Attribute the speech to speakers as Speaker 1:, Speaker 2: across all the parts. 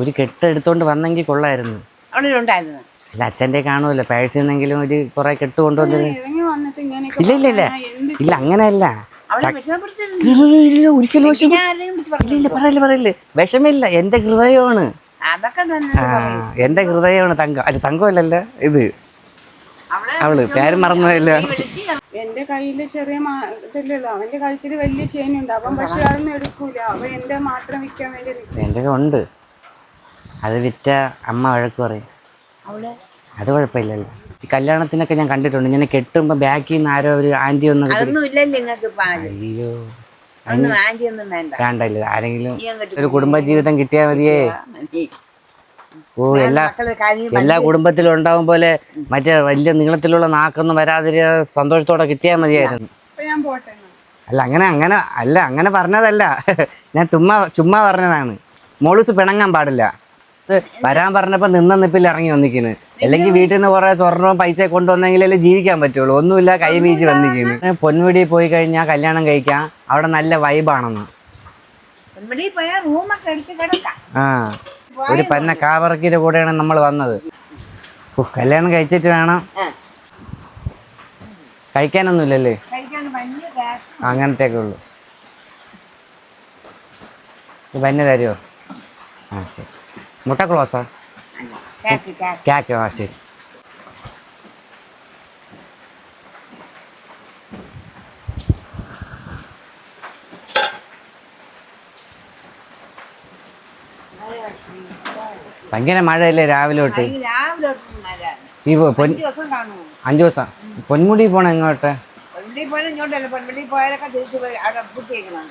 Speaker 1: ഒരു കെട്ട് എടുത്തോണ്ട് വന്നെങ്കിൽ കൊള്ളായിരുന്നു. അല്ല അച്ഛൻ്റെ കാണുമല്ലോ പേഴ്സിൽ നിന്നെങ്കിലും ഒരു കുറെ കെട്ട് കൊണ്ടുവന്നില്ല. ഇല്ല ഇല്ല ഇല്ല ഇല്ല അങ്ങനെയല്ല, ഒരിക്കലും ഇല്ല പറയല്ലേ വിഷമില്ല. എന്റെ ഹൃദയമാണ്, എന്റെ ഹൃദയമാണ് തങ്കം. അല്ല തങ്കമല്ലല്ലോ ഇത്, അവള് പേര് മറന്നതല്ല.
Speaker 2: എന്റെ കയ്യില് ചെറിയ ഇതല്ലല്ലോ, അവന്റെ കഴുത്തില് വലിയ ചെയിനുണ്ട്. അപ്പം പക്ഷെ അതൊന്നും എടുക്കൂല. അവ എന്റെ മാത്രം വിൽക്കാൻ വേണ്ടി.
Speaker 1: എന്റെ ഉണ്ട്, അത് വിറ്റ അമ്മ വഴക്ക് പറയും. അത് കുഴപ്പമില്ലല്ലോ. ഈ കല്യാണത്തിനൊക്കെ ഞാൻ കണ്ടിട്ടുണ്ട്, ഇങ്ങനെ കെട്ടുമ്പോ ബാക്കിൽ നിന്ന് ആരോ ഒരു ആന്റി വന്ന്. അയ്യോ വേണ്ടല്ലോ, ആരെങ്കിലും ഒരു കുടുംബജീവിതം കിട്ടിയാൽ മതിയേ. ഓ എല്ലാ കുടുംബത്തിലും ഉണ്ടാവും പോലെ മറ്റേ വലിയ നീളത്തിലുള്ള നാക്കൊന്നും വരാതിരി സന്തോഷത്തോടെ കിട്ടിയാൽ മതിയായിരുന്നു. അല്ല അങ്ങനെ പറഞ്ഞതല്ല, ഞാൻ ചുമ്മാ പറഞ്ഞതാണ്. മോളൂസ് പിണങ്ങാൻ പാടില്ല. വരാൻ പറഞ്ഞപ്പോ നിപ്പിൽ ഇറങ്ങി വന്നിക്കുന്നു. അല്ലെങ്കിൽ വീട്ടിൽ നിന്ന് കുറെ സ്വർണ്ണവും പൈസ കൊണ്ടുവന്നെങ്കിലല്ലേ ജീവിക്കാൻ പറ്റുള്ളൂ. ഒന്നുമില്ല, കൈ വീശി വന്നിക്കുന്നു. പൊന്മുടി പോയി കഴിഞ്ഞാൽ കല്യാണം കഴിക്കാം, അവിടെ നല്ല വൈബാണെന്ന്. ആ ഒരു പന്ന കാവറക്കിന്റെ കൂടെയാണ് നമ്മൾ വന്നത്. കല്യാണം കഴിച്ചിട്ട് വേണം. കഴിക്കാനൊന്നുമില്ലല്ലേ, അങ്ങനത്തെയൊക്കെ ഉള്ളു. പന്ന തരുമോ? ആ ശരി. മുട്ട ക്ലോസാ കേക്കോ? ആ ശരി. ഭയങ്കര മഴയല്ലേ രാവിലെ തൊട്ട്. ഈ 5 ദിവസം പൊന്മുടി പോണ എങ്ങോട്ട്?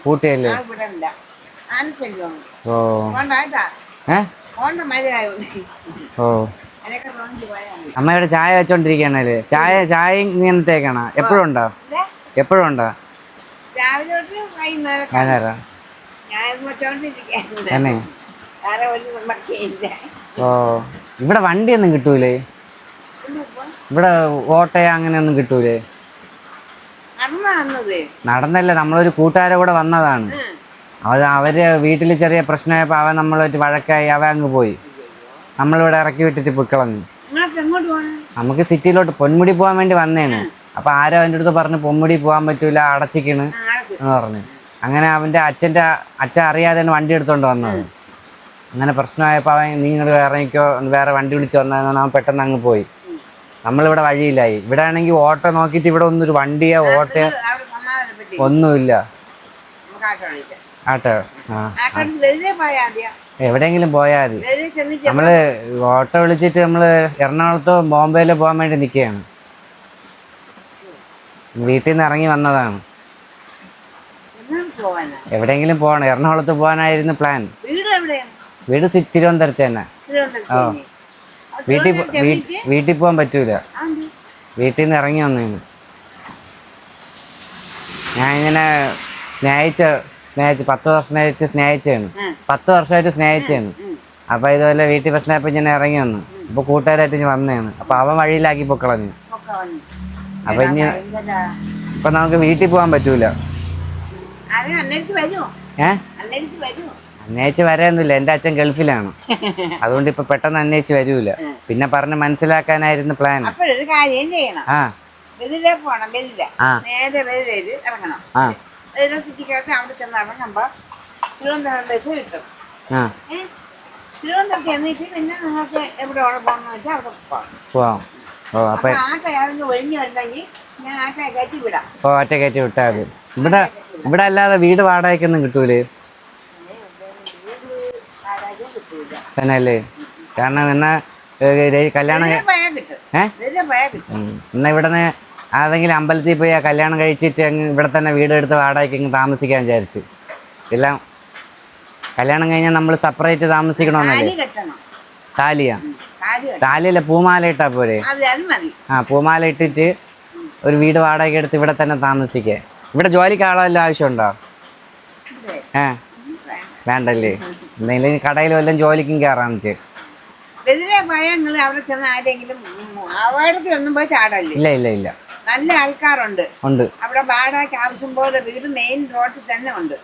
Speaker 1: പൂട്ടിയല്ലേ? ഓ ഓ അമ്മയുടെ ചായ വെച്ചോണ്ടിരിക്കണല്ലേ? ചായ ഇങ്ങനത്തേക്കാണോ? എപ്പോഴും ഉണ്ടോ? വൈകുന്നേരം തന്നെ? ഓ ഇവിടെ വണ്ടിയൊന്നും കിട്ടൂലേ? ഇവിടെ ഓട്ടോയോ അങ്ങനെയൊന്നും കിട്ടൂലേ? നടന്നല്ലേ, നമ്മളൊരു കൂട്ടുകാരെ കൂടെ വന്നതാണ്. അവര് വീട്ടിൽ ചെറിയ പ്രശ്നമായപ്പോൾ അവൻ നമ്മളായിട്ട് വഴക്കായി, അവൻ അങ്ങ് പോയി. നമ്മളിവിടെ ഇറക്കി വിട്ടിട്ട് പൊക്കളഞ്ഞു. നമുക്ക് സിറ്റിയിലോട്ട് പൊന്മുടി പോകാൻ വേണ്ടി വന്നേണ്. അപ്പൊ ആരോ അവൻ്റെ അടുത്ത് പറഞ്ഞു പൊന്മുടി പോകാൻ പറ്റൂല, അടച്ചിക്കണ് എന്ന് പറഞ്ഞു. അങ്ങനെ അവൻ്റെ അച്ഛൻ അറിയാതെയാണ് വണ്ടി എടുത്തോണ്ട് വന്നത്. അങ്ങനെ പ്രശ്നമായപ്പോൾ അവൻ നിങ്ങൾ ഇറങ്ങിക്കോ, വേറെ വണ്ടി വിളിച്ച് വന്നതെന്നാണ് അവൻ പെട്ടെന്ന് അങ്ങ് പോയി. നമ്മളിവിടെ വഴിയില്ലായി. ഇവിടെ ആണെങ്കിൽ ഓട്ടോ നോക്കിയിട്ട് ഇവിടെ ഒന്നും ഒരു വണ്ടിയോ ഓട്ടോയോ ഒന്നുമില്ല. ആട്ടോ എവിടെയെങ്കിലും പോയാൽ മതി. നമ്മള് ഓട്ടോ വിളിച്ചിട്ട് നമ്മള് എറണാകുളത്തോ ബോംബെയിലോ പോകാൻ വേണ്ടി നിൽക്കുകയാണ്. വീട്ടിൽ നിന്ന് ഇറങ്ങി വന്നതാണ്. എവിടെയെങ്കിലും പോകണം. എറണാകുളത്ത് പോകാനായിരുന്നു പ്ലാൻ. വീട് തിരുവനന്തപുരത്ത് തന്നെ. ഓ വീട്ടിൽ പോകാൻ പറ്റൂല, വീട്ടിൽ നിന്ന് ഇറങ്ങി വന്നേന്. ഞാൻ ഇങ്ങനെ സ്നേഹിച്ച് 10 വർഷമായിട്ട് സ്നേഹിച്ചാണ്. അപ്പൊ ഇതുപോലെ വീട്ടിൽ പ്രശ്നമായപ്പോ ഞാൻ ഇറങ്ങി വന്നു. അപ്പൊ കൂട്ടുകാരായിട്ട് ഞാൻ വന്നതാണ്. അപ്പൊ അവൻ വഴിയിലാക്കി പൊക്കളഞ്ഞു. അപ്പൊ ഇപ്പൊ നമുക്ക് വീട്ടിൽ പോകാൻ പറ്റൂല. അന്വേഷിച്ച് വരാനൊന്നുമില്ല, എന്റെ അച്ഛൻ ഗൾഫിലാണ്. അതുകൊണ്ട് ഇപ്പൊ പെട്ടെന്ന് അന്വേഷിച്ച് വരൂല. പിന്നെ പറഞ്ഞ് മനസ്സിലാക്കാനായിരുന്നു പ്ലാൻ. ആ പോവാം. ഓ അപ്പൊ ഒറ്റ കയറ്റി വിട്ടാൽ മതി. ഇവിടെ അല്ലാതെ വീട് വാടകയ്ക്കൊന്നും കിട്ടൂലേ? തന്നെ അല്ലേ? കാരണം എന്നാ കല്യാണം എന്നാ ഇവിടെ ആരെങ്കിലും അമ്പലത്തിൽ പോയി ആ കല്യാണം കഴിച്ചിട്ട് അങ്ങ് ഇവിടെ തന്നെ വീടെടുത്ത് വാടകയ്ക്ക് അങ്ങ് താമസിക്കാൻ വിചാരിച്ച്. എല്ലാം കല്യാണം കഴിഞ്ഞാൽ നമ്മൾ സെപ്പറേറ്റ് താമസിക്കണമെന്നല്ലേ? താലിയല്ല, പൂമാല ഇട്ടാ പോരെ? ആ പൂമാല ഇട്ടിട്ട് ഒരു വീട് വാടക എടുത്ത് ഇവിടെ തന്നെ താമസിക്കേ. ഇവിടെ ജോലിക്ക് ആളെല്ലാം ആവശ്യമുണ്ടോ? വേണ്ടല്ലേ? എന്തെങ്കിലും കടയിൽ വല്ലതും ജോലിക്കും കയറാന്ന് വെച്ച്. ഇല്ല
Speaker 2: നല്ല ആൾക്കാരുണ്ട് അവിടെ. വാടകയ്ക്ക് ആവശ്യം പോലെ വീട് മെയിൻ റോഡിൽ തന്നെ ഉണ്ട്.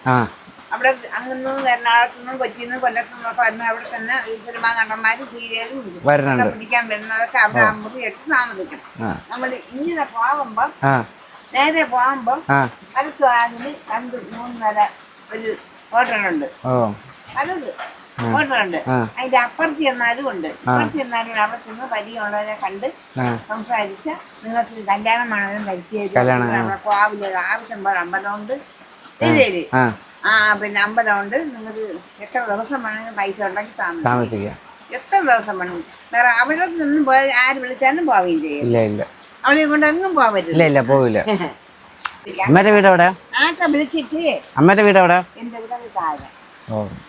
Speaker 3: അവിടെ അങ്ങൊന്നും എറണാകുളത്തുനിന്നും കൊച്ചിന്നും കൊല്ലത്തുനിന്നും ഒക്കെ വരുന്ന അവിടെ തന്നെ ഈ സിനിമാ നടന്മാരും സീരിയലും
Speaker 1: വരുന്നുണ്ട്.
Speaker 3: പിടിക്കാൻ വരുന്നതൊക്കെ അവിടെ മുറി എടുത്ത് താമസിക്കണം. നമ്മൾ ഇങ്ങനെ പോകുമ്പം നേരെ പോകുമ്പം അടുത്ത വാതില് 2-3 നില ഒരു ഹോട്ടലുണ്ട്. പലത് ഹോട്ടലുണ്ട്. അതിന്റെ അപ്പുറത്ത് ചെന്നാലും ഉണ്ട്. അപ്പുറത്ത് ചെന്നാലും അവിടെ ചെന്ന് പരിചയമുള്ളവരെ കണ്ട് സംസാരിച്ച നിങ്ങൾക്ക് കല്യാണം വേണമെങ്കിലും കഴിച്ചു കോവില് ആവശ്യം പോലെ അമ്പലമുണ്ട്. ശരിയല്ലേ? പിന്നെ അമ്പലമുണ്ട്. നിങ്ങൾക്ക് എത്ര ദിവസം വേണമെങ്കിലും പൈസ ഉണ്ടെങ്കിൽ താമസിക്കാം. എത്ര ദിവസം വേണമെങ്കിൽ വേറെ അവിടെ നിന്നും പോയി ആര് വിളിച്ചാലും പോവുകയും ചെയ്യും. അവളെ കൊണ്ട് എങ്ങും പോകാൻ പറ്റില്ല.
Speaker 1: പോവില്ല. അമ്മയുടെ വീട് എവിടെ?
Speaker 3: ആട്ടെ വിളിച്ചിട്ട്
Speaker 1: അമ്മയുടെ വീട് എവിടെ?
Speaker 3: എന്റെ വീട് താഴെ.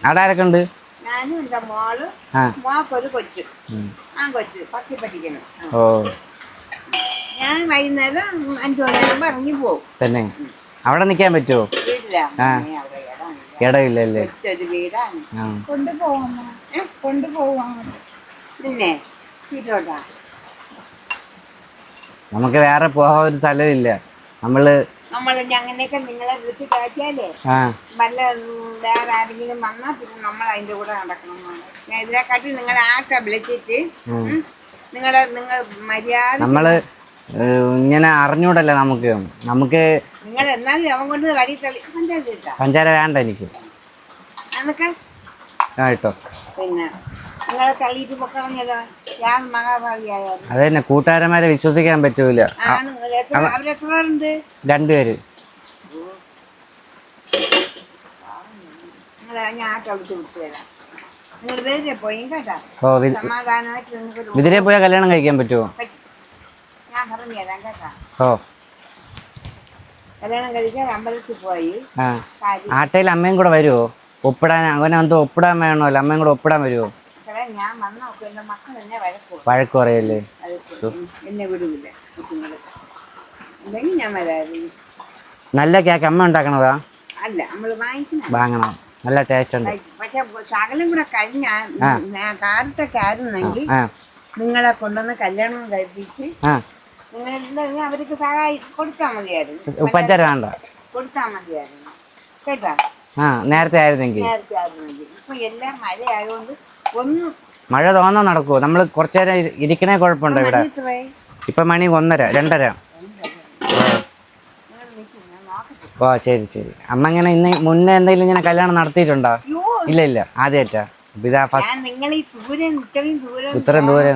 Speaker 1: അവിടെ ആരൊക്കെ ഉണ്ട്?
Speaker 3: ഞാനും എന്റെ മോള്, മോക്കൊരു കൊച്ചു. ആ കൊച്ചു 10 പഠിക്കണം. ഞാൻ വൈകുന്നേരം 5 മണിയാകുമ്പോ ഇറങ്ങി പോകും.
Speaker 1: തന്നെ അവിടെ നിക്കാൻ പറ്റുമോ? ഇടയില്ലല്ലേ?
Speaker 3: ഒരു വീടാണ്.
Speaker 2: കൊണ്ടുപോവാം
Speaker 3: പിന്നെ വീട്ടോട്ടാ.
Speaker 1: നമുക്ക് വേറെ പോകാൻ ഒരു സ്ഥലമില്ല. നമ്മള്
Speaker 3: അങ്ങനെയൊക്കെ നിങ്ങളെ വിളിച്ച് കയറ്റിയാലേ വല്ല വേറെ ആരെങ്കിലും വന്നാ പിന്നെ നമ്മൾ അതിന്റെ കൂടെ നടക്കണം. ഞാൻ ഇതിനെക്കാട്ടി നിങ്ങളെ ആട്ടെ വിളിച്ചിട്ട് നിങ്ങൾ മര്യാദ
Speaker 1: നമ്മള് ഇങ്ങനെ അറിഞ്ഞൂടല്ലേ നമുക്ക്
Speaker 3: നിങ്ങൾ എന്നാലും അവൻ കൊണ്ട് വഴി തള്ളി
Speaker 1: പഞ്ചാര വേണ്ട എനിക്ക്.
Speaker 3: അതൊക്കെ
Speaker 1: കേട്ടോ
Speaker 3: പിന്നെ നിങ്ങളെ തള്ളിയിട്ട് പൊക്കളഞ്ഞല്ലോ. ഞാൻ മഹാഭാവിയായാലും
Speaker 1: അത് തന്നെ, കൂട്ടുകാരന്മാരെ വിശ്വസിക്കാൻ പറ്റൂല.
Speaker 3: അവരെത്ര പേരുണ്ട്?
Speaker 1: 2 പേര്.
Speaker 3: ഞാൻ ആട്ടോ വിളിച്ച് വിളിച്ചു തരാം. നിങ്ങൾ വേറെ പോയി കേട്ടാ. സമാധാനമായിട്ട് നിങ്ങൾക്ക്
Speaker 1: ഇതിലെ പോയാൽ കല്യാണം കഴിക്കാൻ പറ്റുമോ?
Speaker 3: ഞാൻ പറഞ്ഞു തരാം കേട്ടാ.
Speaker 2: കല്യാണം കഴിക്കാൻ അമ്പലത്തിൽ പോയി.
Speaker 1: ആട്ടയിൽ അമ്മയും കൂടെ വരുമോ ഒപ്പിടാൻ? അങ്ങനെ എന്തോ ഒപ്പിടാൻ വേണമല്ലോ, അമ്മയും കൂടെ ഒപ്പിടാൻ വരുമോ?
Speaker 3: ഞാൻ വന്ന് നോക്കും, എന്റെ മക്കൾ എന്നെ
Speaker 1: വഴക്ക് പറയല്ലേ?
Speaker 3: എന്നെ വിടൂല കൊച്ചുങ്ങള്. അല്ലെങ്കിൽ ഞാൻ വരായിരുന്നു.
Speaker 1: നല്ല കേക്ക് അമ്മ ഉണ്ടാക്കണതാ?
Speaker 3: അല്ല, നമ്മള്
Speaker 1: വാങ്ങണം. നല്ല ടേസ്റ്റ് ഉണ്ട്.
Speaker 3: പക്ഷെ ശകലം കൂടെ കഴിഞ്ഞാൽ കാലത്തൊക്കെ ആയിരുന്നെങ്കിൽ നിങ്ങളെ കൊണ്ടുവന്ന് കല്യാണം കഴിപ്പിച്ച് നിങ്ങൾ അവർക്ക് സഹായി കൊടുത്താൽ മതിയായിരുന്നു.
Speaker 1: പഞ്ചാര വേണ്ട,
Speaker 3: കൊടുത്താൽ മതിയായിരുന്നു കേട്ടാ.
Speaker 1: നേരത്തെ ആയിരുന്നെങ്കിൽ.
Speaker 3: ഇപ്പൊ എല്ലാം മഴയായതുകൊണ്ട് ഒന്നും.
Speaker 1: മഴ തോന്നാൻ നടക്കുവോ? നമ്മൾ കുറച്ചു നേരം ഇരിക്കണേ കുഴപ്പമുണ്ടോ? ഇവിടെ ഇപ്പൊ മണി 1:30 2:30. ശരി ശരി. അമ്മ ഇങ്ങനെ ഇന്ന് മുന്നേ എന്തെങ്കിലും ഇങ്ങനെ കല്യാണം നടത്തിയിട്ടുണ്ടോ? ഇല്ല ആദ്യമായിട്ടാ ഇതാ ഫസ്റ്റ്. ഇത്രയും ദൂരെ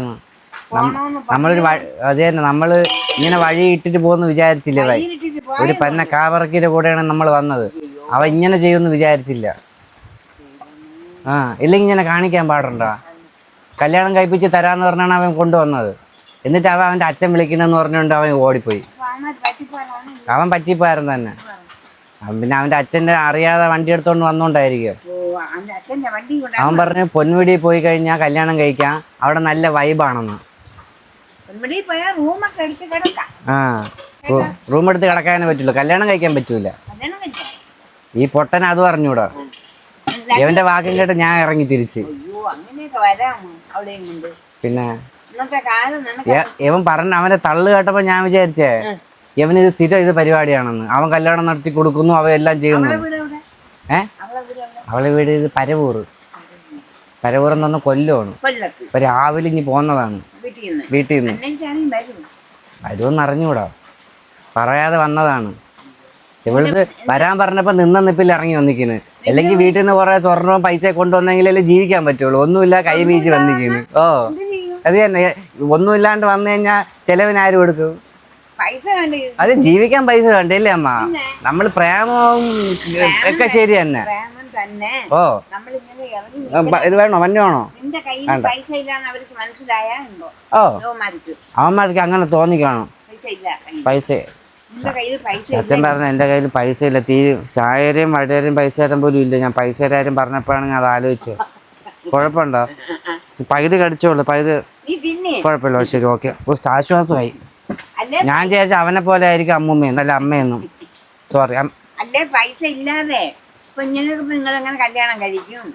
Speaker 1: നമ്മളൊരു അത് തന്നെ, നമ്മള് ഇങ്ങനെ വഴി ഇട്ടിട്ട് പോകുന്നു വിചാരിച്ചില്ല. ഒരു പന്ന കാവറക്കിന്റെ കൂടെയാണ് നമ്മൾ വന്നത്. അവ ഇങ്ങനെ ചെയ്യുമെന്ന് വിചാരിച്ചില്ല. ഇല്ലെങ്കിൽ ഇങ്ങനെ കാണിക്കാൻ പാടുണ്ടോ? കല്യാണം കഴിപ്പിച്ച് തരാന്ന് പറഞ്ഞാണ് അവൻ കൊണ്ടുവന്നത്. എന്നിട്ട് അവൻ്റെ അച്ഛൻ വിളിക്കണമെന്ന് പറഞ്ഞുകൊണ്ട് അവൻ ഓടിപ്പോയി. അവൻ പറ്റിപ്പോയായിരുന്നു തന്നെ. പിന്നെ അവൻ്റെ അച്ഛൻ്റെ അറിയാതെ വണ്ടി എടുത്തോണ്ട് വന്നോണ്ടായിരിക്കും. അവൻ പറഞ്ഞു പൊന്മുടി പോയി കഴിഞ്ഞാൽ കല്യാണം കഴിക്കാം, അവിടെ നല്ല വൈബാണെന്ന്. റൂം എടുത്ത് കിടക്കാനേ പറ്റുള്ളൂ, കല്യാണം കഴിക്കാൻ പറ്റൂല. ഈ പൊട്ടൻ അത് പറഞ്ഞൂടാ. ഇവന്റെ വാക്കും കേട്ട് ഞാൻ ഇറങ്ങി തിരിച്ച്. പിന്നെ ഇവൻ പറഞ്ഞ അവന്റെ തള്ളു കേട്ടപ്പോ ഞാൻ വിചാരിച്ചേ ഇവന് ഇത് സ്ഥിരം ഇത് പരിപാടിയാണെന്ന്. അവൻ കല്യാണം നടത്തി കൊടുക്കുന്നു, അവ എല്ലാം ചെയ്യുന്നു. അവളെ വീട് ഇത് പരവൂർ എന്ന് പറഞ്ഞ കൊല്ലമാണ്. ഇപ്പൊ രാവിലെ ഇനി പോന്നതാണ് വീട്ടിൽ നിന്ന്. വരുമെന്ന് അറിഞ്ഞൂടാ, പറയാതെ വന്നതാണ്. ഇവളത് വരാൻ പറഞ്ഞപ്പോ നിപ്പിൽ ഇറങ്ങി വന്നിക്കുന്നു. അല്ലെങ്കിൽ വീട്ടിൽ നിന്ന് കുറെ സ്വർണ്ണവും പൈസ കൊണ്ടുവന്നെങ്കിലല്ലേ ജീവിക്കാൻ പറ്റുള്ളൂ. ഒന്നുമില്ല, കൈ വീശി വന്നിക്കുന്നു. അത് തന്നെ, ഒന്നുമില്ലാണ്ട് വന്നു കഴിഞ്ഞാൽ ചെലവിന് ആര് കൊടുക്കും? അത് ജീവിക്കാൻ പൈസ വേണ്ടല്ലേ അമ്മ? നമ്മള് പ്രേമവും ഒക്കെ ശരി തന്നെ. ഇത് വേണോ മഞ്ഞ വേണോ? അവന്മാർക്ക് അങ്ങനെ തോന്നിക്കാണോ? പൈസ സത്യം പറഞ്ഞ എന്റെ കയ്യിൽ പൈസ ഇല്ല. ചായരെയും വടയേരെയും പൈസ തരാൻ പോലും ഇല്ല. ഞാൻ പൈസ കാര്യം പറഞ്ഞപ്പോഴാണ് അത് ആലോചിച്ചത്. കുഴപ്പമുണ്ടോ? പകുതി കടിച്ചോളൂ, പകുതി കുഴപ്പമില്ല. ശരി, ഓക്കെ. ആശ്വാസമായി. ഞാൻ വിചാരിച്ച അവനെ പോലെ ആയിരിക്കും അമ്മൂമ്മ, നല്ല അമ്മയെന്നും. സോറി.
Speaker 3: അല്ലേ പൈസ ഇല്ലാതെ കല്യാണം കഴിക്കും?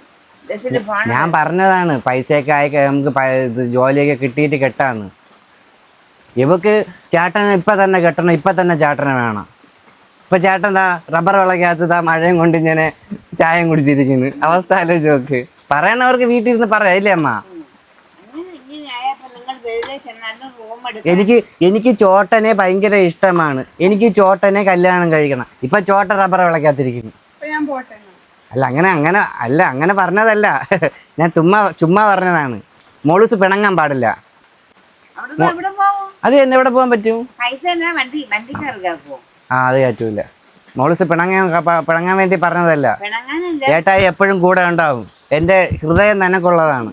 Speaker 1: ഞാൻ പറഞ്ഞതാണ് പൈസയൊക്കെ ആയി നമുക്ക് ജോലിയൊക്കെ കിട്ടിയിട്ട് കെട്ടാന്ന്. ഇവക്ക് ചേട്ടനെ ഇപ്പൊ തന്നെ കെട്ടണം, ഇപ്പൊ തന്നെ ചേട്ടനെ വേണം. ഇപ്പൊ ചേട്ടൻ എന്താ റബ്ബർ വിളക്കകത്ത് മഴയും കൊണ്ട് ഇങ്ങനെ ചായം കുടിച്ചിരിക്കുന്നു. അവസ്ഥ ആലോചിച്ച് നോക്ക്. പറയണവർക്ക് വീട്ടിൽ ഇരുന്ന് പറയാം ഇല്ലേ അമ്മ? എനിക്ക് ചോട്ടനെ ഭയങ്കര ഇഷ്ടമാണ്. എനിക്ക് ചോട്ടനെ കല്യാണം കഴിക്കണം. ഇപ്പൊ ചോട്ട റബ്ബർ വിളക്കാത്തിരിക്കുന്നു. അങ്ങനെ പറഞ്ഞതല്ല. ഞാൻ ചുമ്മാ പറഞ്ഞതാണ്. മോളൂസ് പിണങ്ങാൻ പാടില്ല. അത് എന്നെ എവിടെ പോകാൻ പറ്റും? അത് പറ്റൂല. മോളൂസ് പിണങ്ങാൻ വേണ്ടി പറഞ്ഞതല്ല. ചേട്ടായി എപ്പോഴും കൂടെ ഉണ്ടാവും. എന്റെ ഹൃദയം നനക്കുള്ളതാണ്.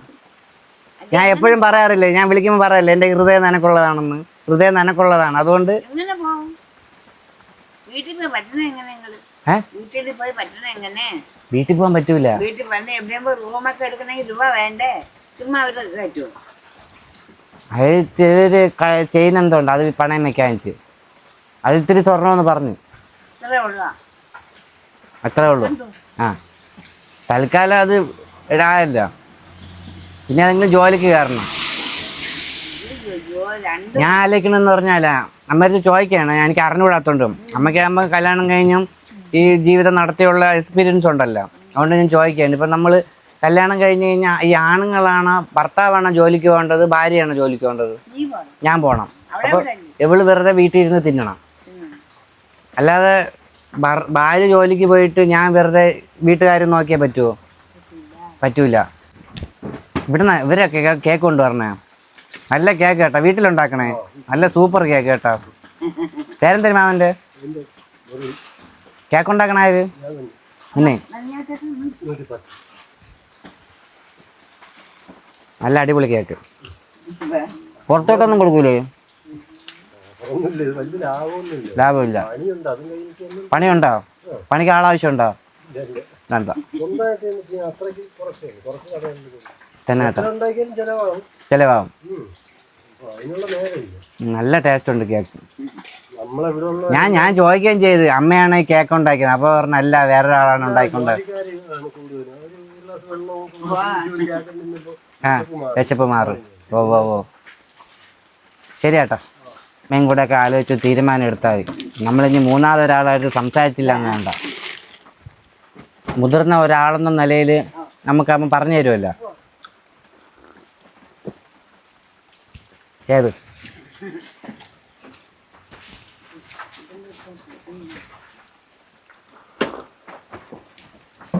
Speaker 1: ഞാൻ എപ്പോഴും പറയാറില്ലേ, ഞാൻ വിളിക്കുമ്പോൾ പറയാറില്ലേ എന്റെ ഹൃദയം നനക്കുള്ളതാണെന്ന്. ഹൃദയം നനക്കുള്ളതാണ്. അതുകൊണ്ട് വീട്ടിൽ പോകാൻ പറ്റൂല. അത് ചെറിയൊരു ചെയിൻ എന്തോ ഉണ്ട്, അത് പണയം വെക്കാൻ വെച്ച്. അത് ഇത്തിരി സ്വർണ്ണമെന്ന് പറഞ്ഞു. അത്രേ ഉള്ളൂ. ആ തൽക്കാലം അത് ഇടാനല്ല. പിന്നെ ഏതെങ്കിലും ജോലിക്ക് കയറണം. ഞാൻ ആലോചിക്കണമെന്ന് പറഞ്ഞാലാ അമ്മേടുത്ത് ചോദിക്കുകയാണ്. എനിക്ക് അറിഞ്ഞുകൂടാത്തോണ്ട്. അമ്മയ്ക്കാകുമ്പോൾ കല്യാണം കഴിഞ്ഞും ഈ ജീവിതം നടത്തിയുള്ള എക്സ്പീരിയൻസ് ഉണ്ടല്ലോ. അതുകൊണ്ട് ഞാൻ ചോദിക്കുകയാണ്. ഇപ്പം നമ്മൾ കല്യാണം കഴിഞ്ഞ് കഴിഞ്ഞാൽ ഈ ആണുങ്ങളാണോ ഭർത്താവാണോ ജോലിക്ക് പോകേണ്ടത്, ഭാര്യയാണോ ജോലിക്ക് പോകേണ്ടത്? ഞാൻ പോകണം. അപ്പോൾ ഇവള് വെറുതെ വീട്ടിൽ ഇരുന്ന് തിന്നണം. അല്ലാതെ ഭാര്യ ജോലിക്ക് പോയിട്ട് ഞാൻ വെറുതെ വീട്ടുകാരും നോക്കിയാൽ പറ്റുമോ? പറ്റൂല. ഇവരൊക്കെ കേക്ക് കൊണ്ടുവരണേ. നല്ല കേക്ക് കേട്ടോ, വീട്ടിലുണ്ടാക്കണേ. നല്ല സൂപ്പർ കേക്ക് കേട്ടോ. പേരെന്തരും മാമൻ്റെ? കേക്ക് ഉണ്ടാക്കണായത് പിന്നെ നല്ല അടിപൊളി കേക്ക്. പുറത്തോട്ടൊന്നും കൊടുക്കൂലേ? ലാഭമില്ല. പണിയുണ്ടോ? പണിക്ക് ആളാവശ്യമുണ്ടോ? വേണ്ട തന്നെ കേട്ടോ. ചിലവാകും. നല്ല ടേസ്റ്റ് ഉണ്ട് കേക്ക്. ഞാൻ ചോദിക്കുകയും ചെയ്ത് അമ്മയാണ് ഈ കേക്ക് ഉണ്ടാക്കിയത്. അപ്പോൾ പറഞ്ഞല്ല, വേറൊരാളാണ് ഉണ്ടാക്കിക്കൊണ്ട്. ആ വിശപ്പ് മാറും. ഓ ശരി ചേട്ടാ. മേം കൂടെ ഒക്കെ ആലോചിച്ച് തീരുമാനം എടുത്താൽ മതി. നമ്മളിനി മൂന്നാമതൊരാളായിട്ട് സംസാരിച്ചില്ല എന്ന് വേണ്ട. മുതിർന്ന ഒരാളെന്ന നിലയിൽ നമുക്ക് അവൻ പറഞ്ഞു തരുമല്ലോ. ഏത്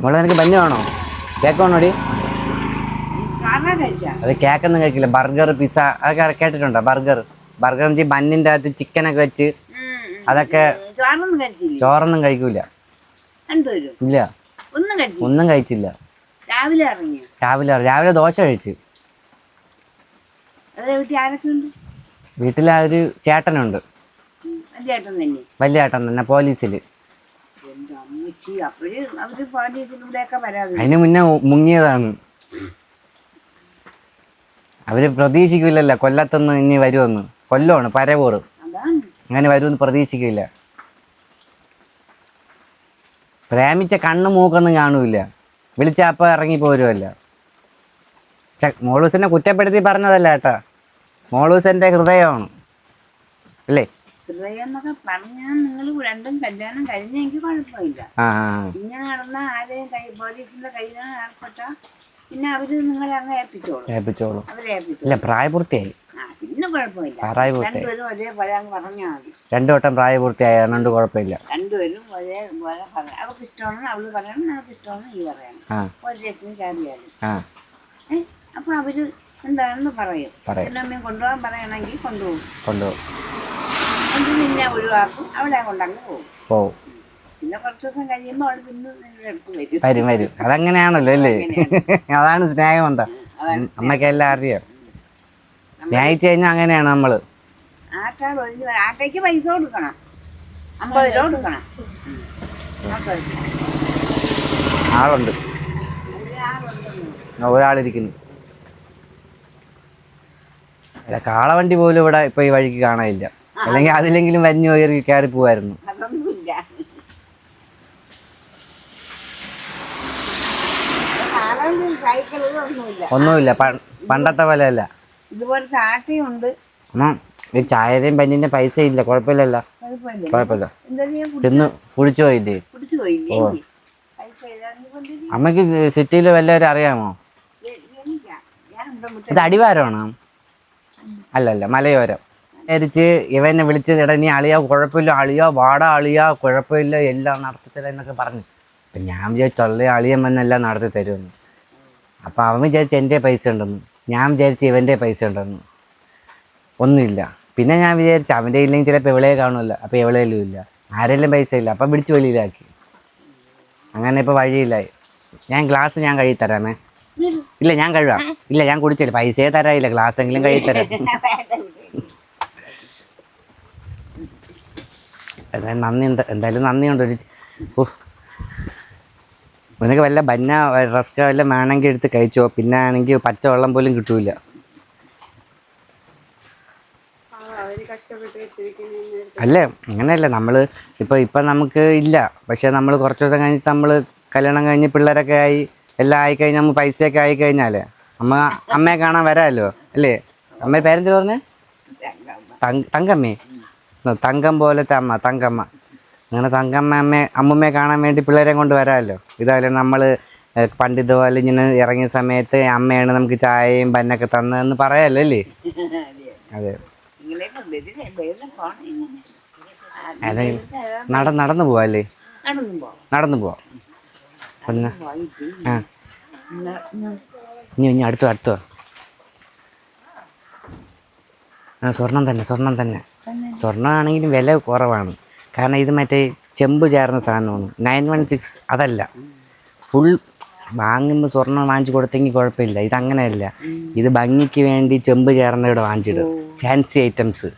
Speaker 1: മോളെ നിനക്ക് ബന്ന് വേണോ? കേക്ക് വേണോടി? അത് കേക്കൊന്നും കഴിക്കില്ല. ബർഗർ, പിസ്സ അതൊക്കെ കേട്ടിട്ടുണ്ടോ? ബർഗർ എന്ന് വെച്ചാൽ ബന്നിൻ്റെ അകത്ത് ചിക്കനൊക്കെ വെച്ച് അതൊക്കെ. ചോറൊന്നും കഴിക്കൂല. ഇല്ല, ഒന്നും കഴിച്ചില്ല. രാവിലെ ദോശ കഴിച്ചു. വീട്ടിൽ ഒരു ചേട്ടനുണ്ട്. വലിയ ചേട്ടൻ തന്നെ, പോലീസിൽ. അതിന് മുന്നേ മുങ്ങിയതാണ്. അവര് പ്രതീക്ഷിക്കില്ലല്ലോ കൊല്ലത്തുനിന്ന് ഇനി വരുമെന്ന്. കൊല്ലമാണ്, പരവൂർ. അങ്ങനെ വരുമെന്ന് പ്രതീക്ഷിക്കില്ല. പ്രേമിച്ച കണ്ണു മൂക്കൊന്നും കാണൂല. വിളിച്ച അപ്പം ഇറങ്ങി പോരുമല്ല. മോളൂസിനെ കുറ്റപ്പെടുത്തി പറഞ്ഞതല്ല കേട്ടാ. മോളൂസിന്റെ ഹൃദയമാണ് അല്ലേ?
Speaker 3: ഹൃദയം എന്നൊക്കെ പറഞ്ഞാൽ നിങ്ങൾ രണ്ടും കല്യാണം കഴിഞ്ഞെങ്കിൽ കുഴപ്പമില്ല. ഇങ്ങനെ നടന്ന ആരെയും പോലീസിന്റെ കയ്യിലാണ് ഏർപ്പെട്ട പിന്നെ അവര് നിങ്ങളെ അങ്ങ് ഏൽപ്പിച്ചോളും.
Speaker 1: ഇല്ല, പ്രായപൂർത്തിയായി.
Speaker 3: പിന്നെ കുഴപ്പമില്ല. രണ്ടുപേരും ഒരേ പോലെ അങ്ങ് പറഞ്ഞാൽ മതി.
Speaker 1: 2 വട്ടം പ്രായപൂർത്തിയായ അതുകൊണ്ട് കുഴപ്പമില്ല.
Speaker 3: രണ്ടുപേരും ഒരേ പോലെ പറയാം. അവർക്ക് ഇഷ്ടമാണെന്ന് അവള് പറയണം, നമുക്ക് ഇഷ്ടമാണെന്ന് ഈ പറയണം. ഒരു രക്തം ചാടിയാലും അപ്പൊ അവര് എന്താണെന്ന് പറയും. അമ്മയും കൊണ്ടുപോകാൻ പറയണമെങ്കിൽ കൊണ്ടുപോകും. അത് പിന്നെ ഒഴിവാക്കും. അവിടെ കൊണ്ടങ്ങ് പോകും. പിന്നെ കുറച്ച് ദിവസം കഴിയുമ്പോൾ അവൾ പിന്നെ അടുത്ത്
Speaker 1: വരും. അതങ്ങനെയാണല്ലോ അല്ലേ? അതാണ് സ്നേഹം. എന്താ അമ്മക്കെല്ലാം അറിയാം. സ്നേഹിച്ചു കഴിഞ്ഞാൽ അങ്ങനെയാണ് നമ്മള്.
Speaker 3: ആട്ടയ്ക്ക് പൈസ കൊടുക്കണം, 50 രൂപ കൊടുക്കണം.
Speaker 1: ആളുണ്ട്, ഒരാളിരിക്കുന്നു. അല്ല, കാളവണ്ടി പോലും ഇവിടെ ഇപ്പൊ ഈ വഴിക്ക് കാണാനില്ല. അല്ലെങ്കിൽ അതിലെങ്കിലും വന്യ കയറി പോവായിരുന്നു. ഒന്നുമില്ല, പണ്ടത്തെ പോലെ അല്ല.
Speaker 3: ഇതുപോലത്തെ ആട്ടയുണ്ട്.
Speaker 1: ഈ ചായയുടെയും പന്നിന്റെ പൈസ ഇല്ല. കുഴപ്പമില്ലല്ലോ.
Speaker 3: കുഴപ്പമില്ല.
Speaker 1: കുഴപ്പമില്ല.
Speaker 3: എന്തായാലും ഞാൻ
Speaker 1: തിന്ന് കുടിച്ചു പോയില്ലേ?
Speaker 3: കുടിച്ചു പോയില്ലേ? പൈസ ഏതാണ്ട് കൊണ്ടുവരും.
Speaker 1: അമ്മക്ക് സിറ്റിയിൽ വല്ലവരും അറിയാമോ?
Speaker 3: എനിക്കാ ഞാൻ ഇവിടെ മുട്ട
Speaker 1: ഇത് അടിവാരമാണോ? അല്ലല്ല, മലയോരം. വിചാരിച്ച് ഇവനെ വിളിച്ച് ചേട്ടാ നീ അളിയാ കുഴപ്പമില്ല, അളിയാ വാടാ അളിയാ കുഴപ്പമില്ല, എല്ലാം നടത്തി തരാം എന്നൊക്കെ പറഞ്ഞു. അപ്പം ഞാൻ വിചാരിച്ചു തള്ളി അളിയൻ വന്നെല്ലാം നടത്തി തരുമെന്ന്. അപ്പം അവൻ വിചാരിച്ച് എൻ്റെ പൈസ ഉണ്ടെന്ന്, ഞാൻ വിചാരിച്ച് ഇവൻ്റെ പൈസ ഉണ്ടെന്ന്. ഒന്നുമില്ല. പിന്നെ ഞാൻ വിചാരിച്ചു അവൻ്റെ ഇല്ലെങ്കിൽ ചിലപ്പോൾ എവിടെയേ കാണുമല്ലോ, അപ്പോൾ എവിടെയെങ്കിലും ഇല്ല, ആരെല്ലാം പൈസ ഇല്ല, അപ്പം പിടിച്ച് വെളിയിലാക്കി. അങ്ങനെ ഇപ്പോൾ വഴിയില്ലായി. ഞാൻ ഗ്ലാസ് ഞാൻ കഴുകി തരാമേ. ഇല്ല ഞാൻ കഴുകാം. ഇല്ല ഞാൻ കുടിച്ചില്ല, പൈസയെ തരാമില്ല, ഗ്ലാസ് എങ്കിലും കഴുകി തരാം. എന്തായാലും നന്ദിയുണ്ട്. നിനക്ക് വല്ല ബന്ന റസ്ക വല്ല വേണമെങ്കിൽ എടുത്ത് കഴിച്ചോ, പിന്നെ ആണെങ്കിൽ പച്ചവെള്ളം പോലും കിട്ടൂല. അല്ലേ അങ്ങനെയല്ല, നമ്മൾ ഇപ്പം നമുക്ക് ഇല്ല, പക്ഷെ നമ്മൾ കുറച്ച് ദിവസം കഴിഞ്ഞിട്ട് നമ്മൾ കല്യാണം കഴിഞ്ഞ് പിള്ളേരൊക്കെ ആയി എല്ലാം ആയിക്കഴിഞ്ഞാൽ നമ്മൾ പൈസയൊക്കെ ആയിക്കഴിഞ്ഞാലേ അമ്മയെ കാണാൻ വരാമല്ലോ അല്ലേ? അമ്മയുടെ പേരെന്ത് പറഞ്ഞേ? തങ്കമ്മേ. തങ്കം പോലത്തെ അമ്മ, തങ്കമ്മ. അങ്ങനെ അമ്മമ്മയെ കാണാൻ വേണ്ടി പിള്ളേരെ കൊണ്ട് വരാമല്ലോ. ഇതായാലും നമ്മൾ പണ്ട് ഇതുപോലെ ഇങ്ങനെ ഇറങ്ങിയ സമയത്ത് അമ്മയാണ് നമുക്ക് ചായയും പന്നൊക്കെ തന്നതെന്ന് പറയാമല്ലോ അല്ലേ? അതെ. അതെ, നടന്നു പോവാ അല്ലേ? നടന്നു പോവാം. പിന്നെ ഇനി അടുത്തോ? സ്വർണം തന്നെ. സ്വർണ്ണമാണെങ്കിലും വില കുറവാണ്. കാരണം ഇത് മറ്റേ ചെമ്പ് ചേർന്ന സാധനമാണ്. 916 അതല്ല, ഫുൾ വാങ്ങുമ്പോൾ സ്വർണ്ണം വാങ്ങിച്ചു കൊടുത്തെങ്കിൽ കുഴപ്പമില്ല. ഇതങ്ങനെയല്ല, ഇത് ഭംഗിക്ക് വേണ്ടി ചെമ്പ് ചേർന്ന ഇവിടെ വാങ്ങിച്ചിടും, ഫാൻസി ഐറ്റംസ്.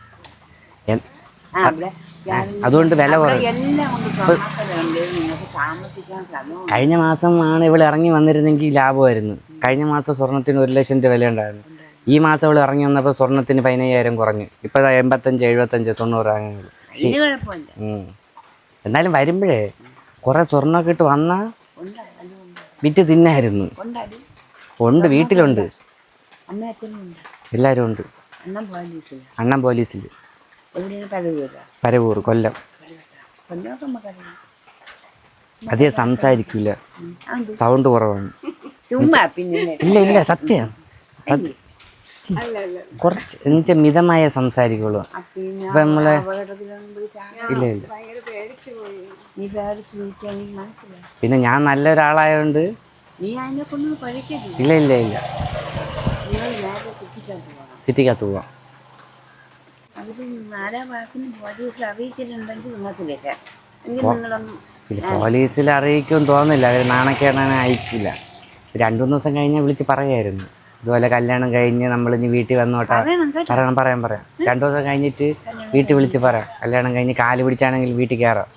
Speaker 1: അതുകൊണ്ട് വില കുറവ്. കഴിഞ്ഞ മാസമാണ് ഇവൾ ഇറങ്ങി വന്നിരുന്നെങ്കിൽ ലാഭമായിരുന്നു. കഴിഞ്ഞ മാസം സ്വർണത്തിന് 1 ലക്ഷം രൂപ വില ഉണ്ടായിരുന്നു. ഈ മാസം അവൾ ഇറങ്ങി വന്നപ്പോൾ സ്വർണത്തിന് 15,000 കുറഞ്ഞു. ഇപ്പം 85, 75, 90 അങ്ങനെ. എന്നാലും വരുമ്പോഴേ കുറെ സ്വർണ്ണമൊക്കെ ഇട്ട് വന്നാൽ വിറ്റ് തിന്നായിരുന്നു. ഉണ്ട്, വീട്ടിലുണ്ട്, എല്ലാവരും ഉണ്ട്. അണ്ണൻ പോലീസിൽ, പരവൂർ, കൊല്ലം. അധികം സംസാരിക്കില്ല, സൗണ്ട് കുറവാണ്. ഇല്ല സത്യം, കുറച്ച് എന്നുവെച്ചാൽ മിതമായ സംസാരിക്കുള്ളൂ. ഇപ്പം നമ്മളെ ഇല്ല. പിന്നെ ഞാൻ നല്ലൊരാളായതുകൊണ്ട് ഇല്ല സിറ്റിക്കകത്ത് പോവാം. പോലീസിൽ അറിയിക്കും തോന്നില്ല, അവർ നാണക്കേടാണ് അയക്കില്ല. 2-3 ദിവസം കഴിഞ്ഞാൽ വിളിച്ച് പറയായിരുന്നു ഇതുപോലെ കല്യാണം കഴിഞ്ഞ് നമ്മളിനി വീട്ടിൽ വന്നോട്ടാ. പറയാം 2 ദിവസം കഴിഞ്ഞിട്ട് വീട്ടിൽ വിളിച്ച് പറയാം. കല്യാണം കഴിഞ്ഞ് കാല് പിടിച്ചാണെങ്കിൽ വീട്ടിൽ കയറാം.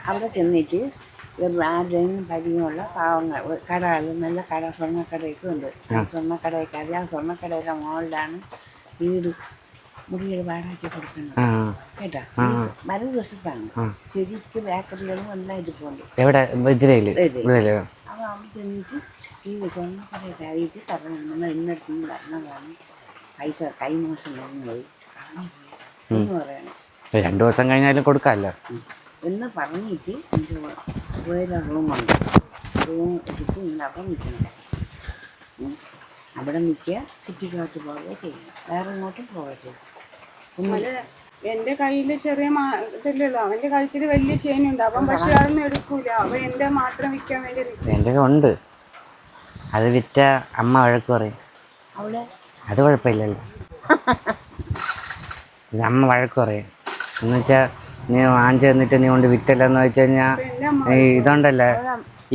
Speaker 3: അവിടെ ചെന്നിട്ട് ആരുടെയും പരിചയമുള്ള പാവങ്ങൾ കടകൾ, നല്ല കട, സ്വർണ്ണക്കടയൊക്കെ ഉണ്ട്. സ്വർണ്ണക്കടയൊക്കെ അത് ആ സ്വർണ്ണക്കടയുടെ മുകളിലാണ് വീട്, മുറിയുടെ വാടകയ്ക്ക് കൊടുക്കുന്നത് കേട്ടാ. വരും ദിവസത്താണ് ശരിക്കും ബേക്കറികളും എല്ലാം ഇരിപ്പുണ്ട്. അപ്പോൾ അവിടെ ചെന്നിട്ട് ഈ സ്വർണ്ണക്കടയിൽ കയറിയിട്ട് നമ്മൾ ഇന്നടുത്ത് വരണതാണ്, പൈസ കൈമോശം വരുന്നത് എന്ന് പറയണം.
Speaker 1: 2 ദിവസം കഴിഞ്ഞാലും കൊടുക്കാമല്ലോ
Speaker 3: എന്ന് പറഞ്ഞിട്ട് എനിക്ക് വേറെ റൂമുണ്ട്. റൂം എടുത്തിട്ട് നിങ്ങൾ അവിടെ നിൽക്കണം. അവിടെ നിൽക്കുക, സിറ്റിക്കകത്ത് പോവുക ചെയ്യണം, വേറെ ഇങ്ങോട്ടും പോകരുത്.
Speaker 2: എന്റെ കയ്യില് ചെറിയ ഇതല്ലല്ലോ, അവന്റെ കഴുത്തിൽ വലിയ ചെയിനുണ്ട്. അവൻ പക്ഷെ അതൊന്നും എടുക്കൂല, അവൻ എന്റെ മാത്രം വിൽക്കാൻ വേണ്ടി.
Speaker 1: എൻ്റെ ഉണ്ട്, അത് വിറ്റ അമ്മ വഴക്ക് പറയും.
Speaker 3: അവിടെ
Speaker 1: അത് കുഴപ്പമില്ലല്ലോ, അമ്മ വഴക്ക് പറയും. എന്നുവെച്ചാൽ നീ വാങ്ങിച്ചു തന്നിട്ട് നീ കൊണ്ട് വിറ്റല്ലെന്ന് വെച്ച് കഴിഞ്ഞാൽ ഇതുണ്ടല്ലേ,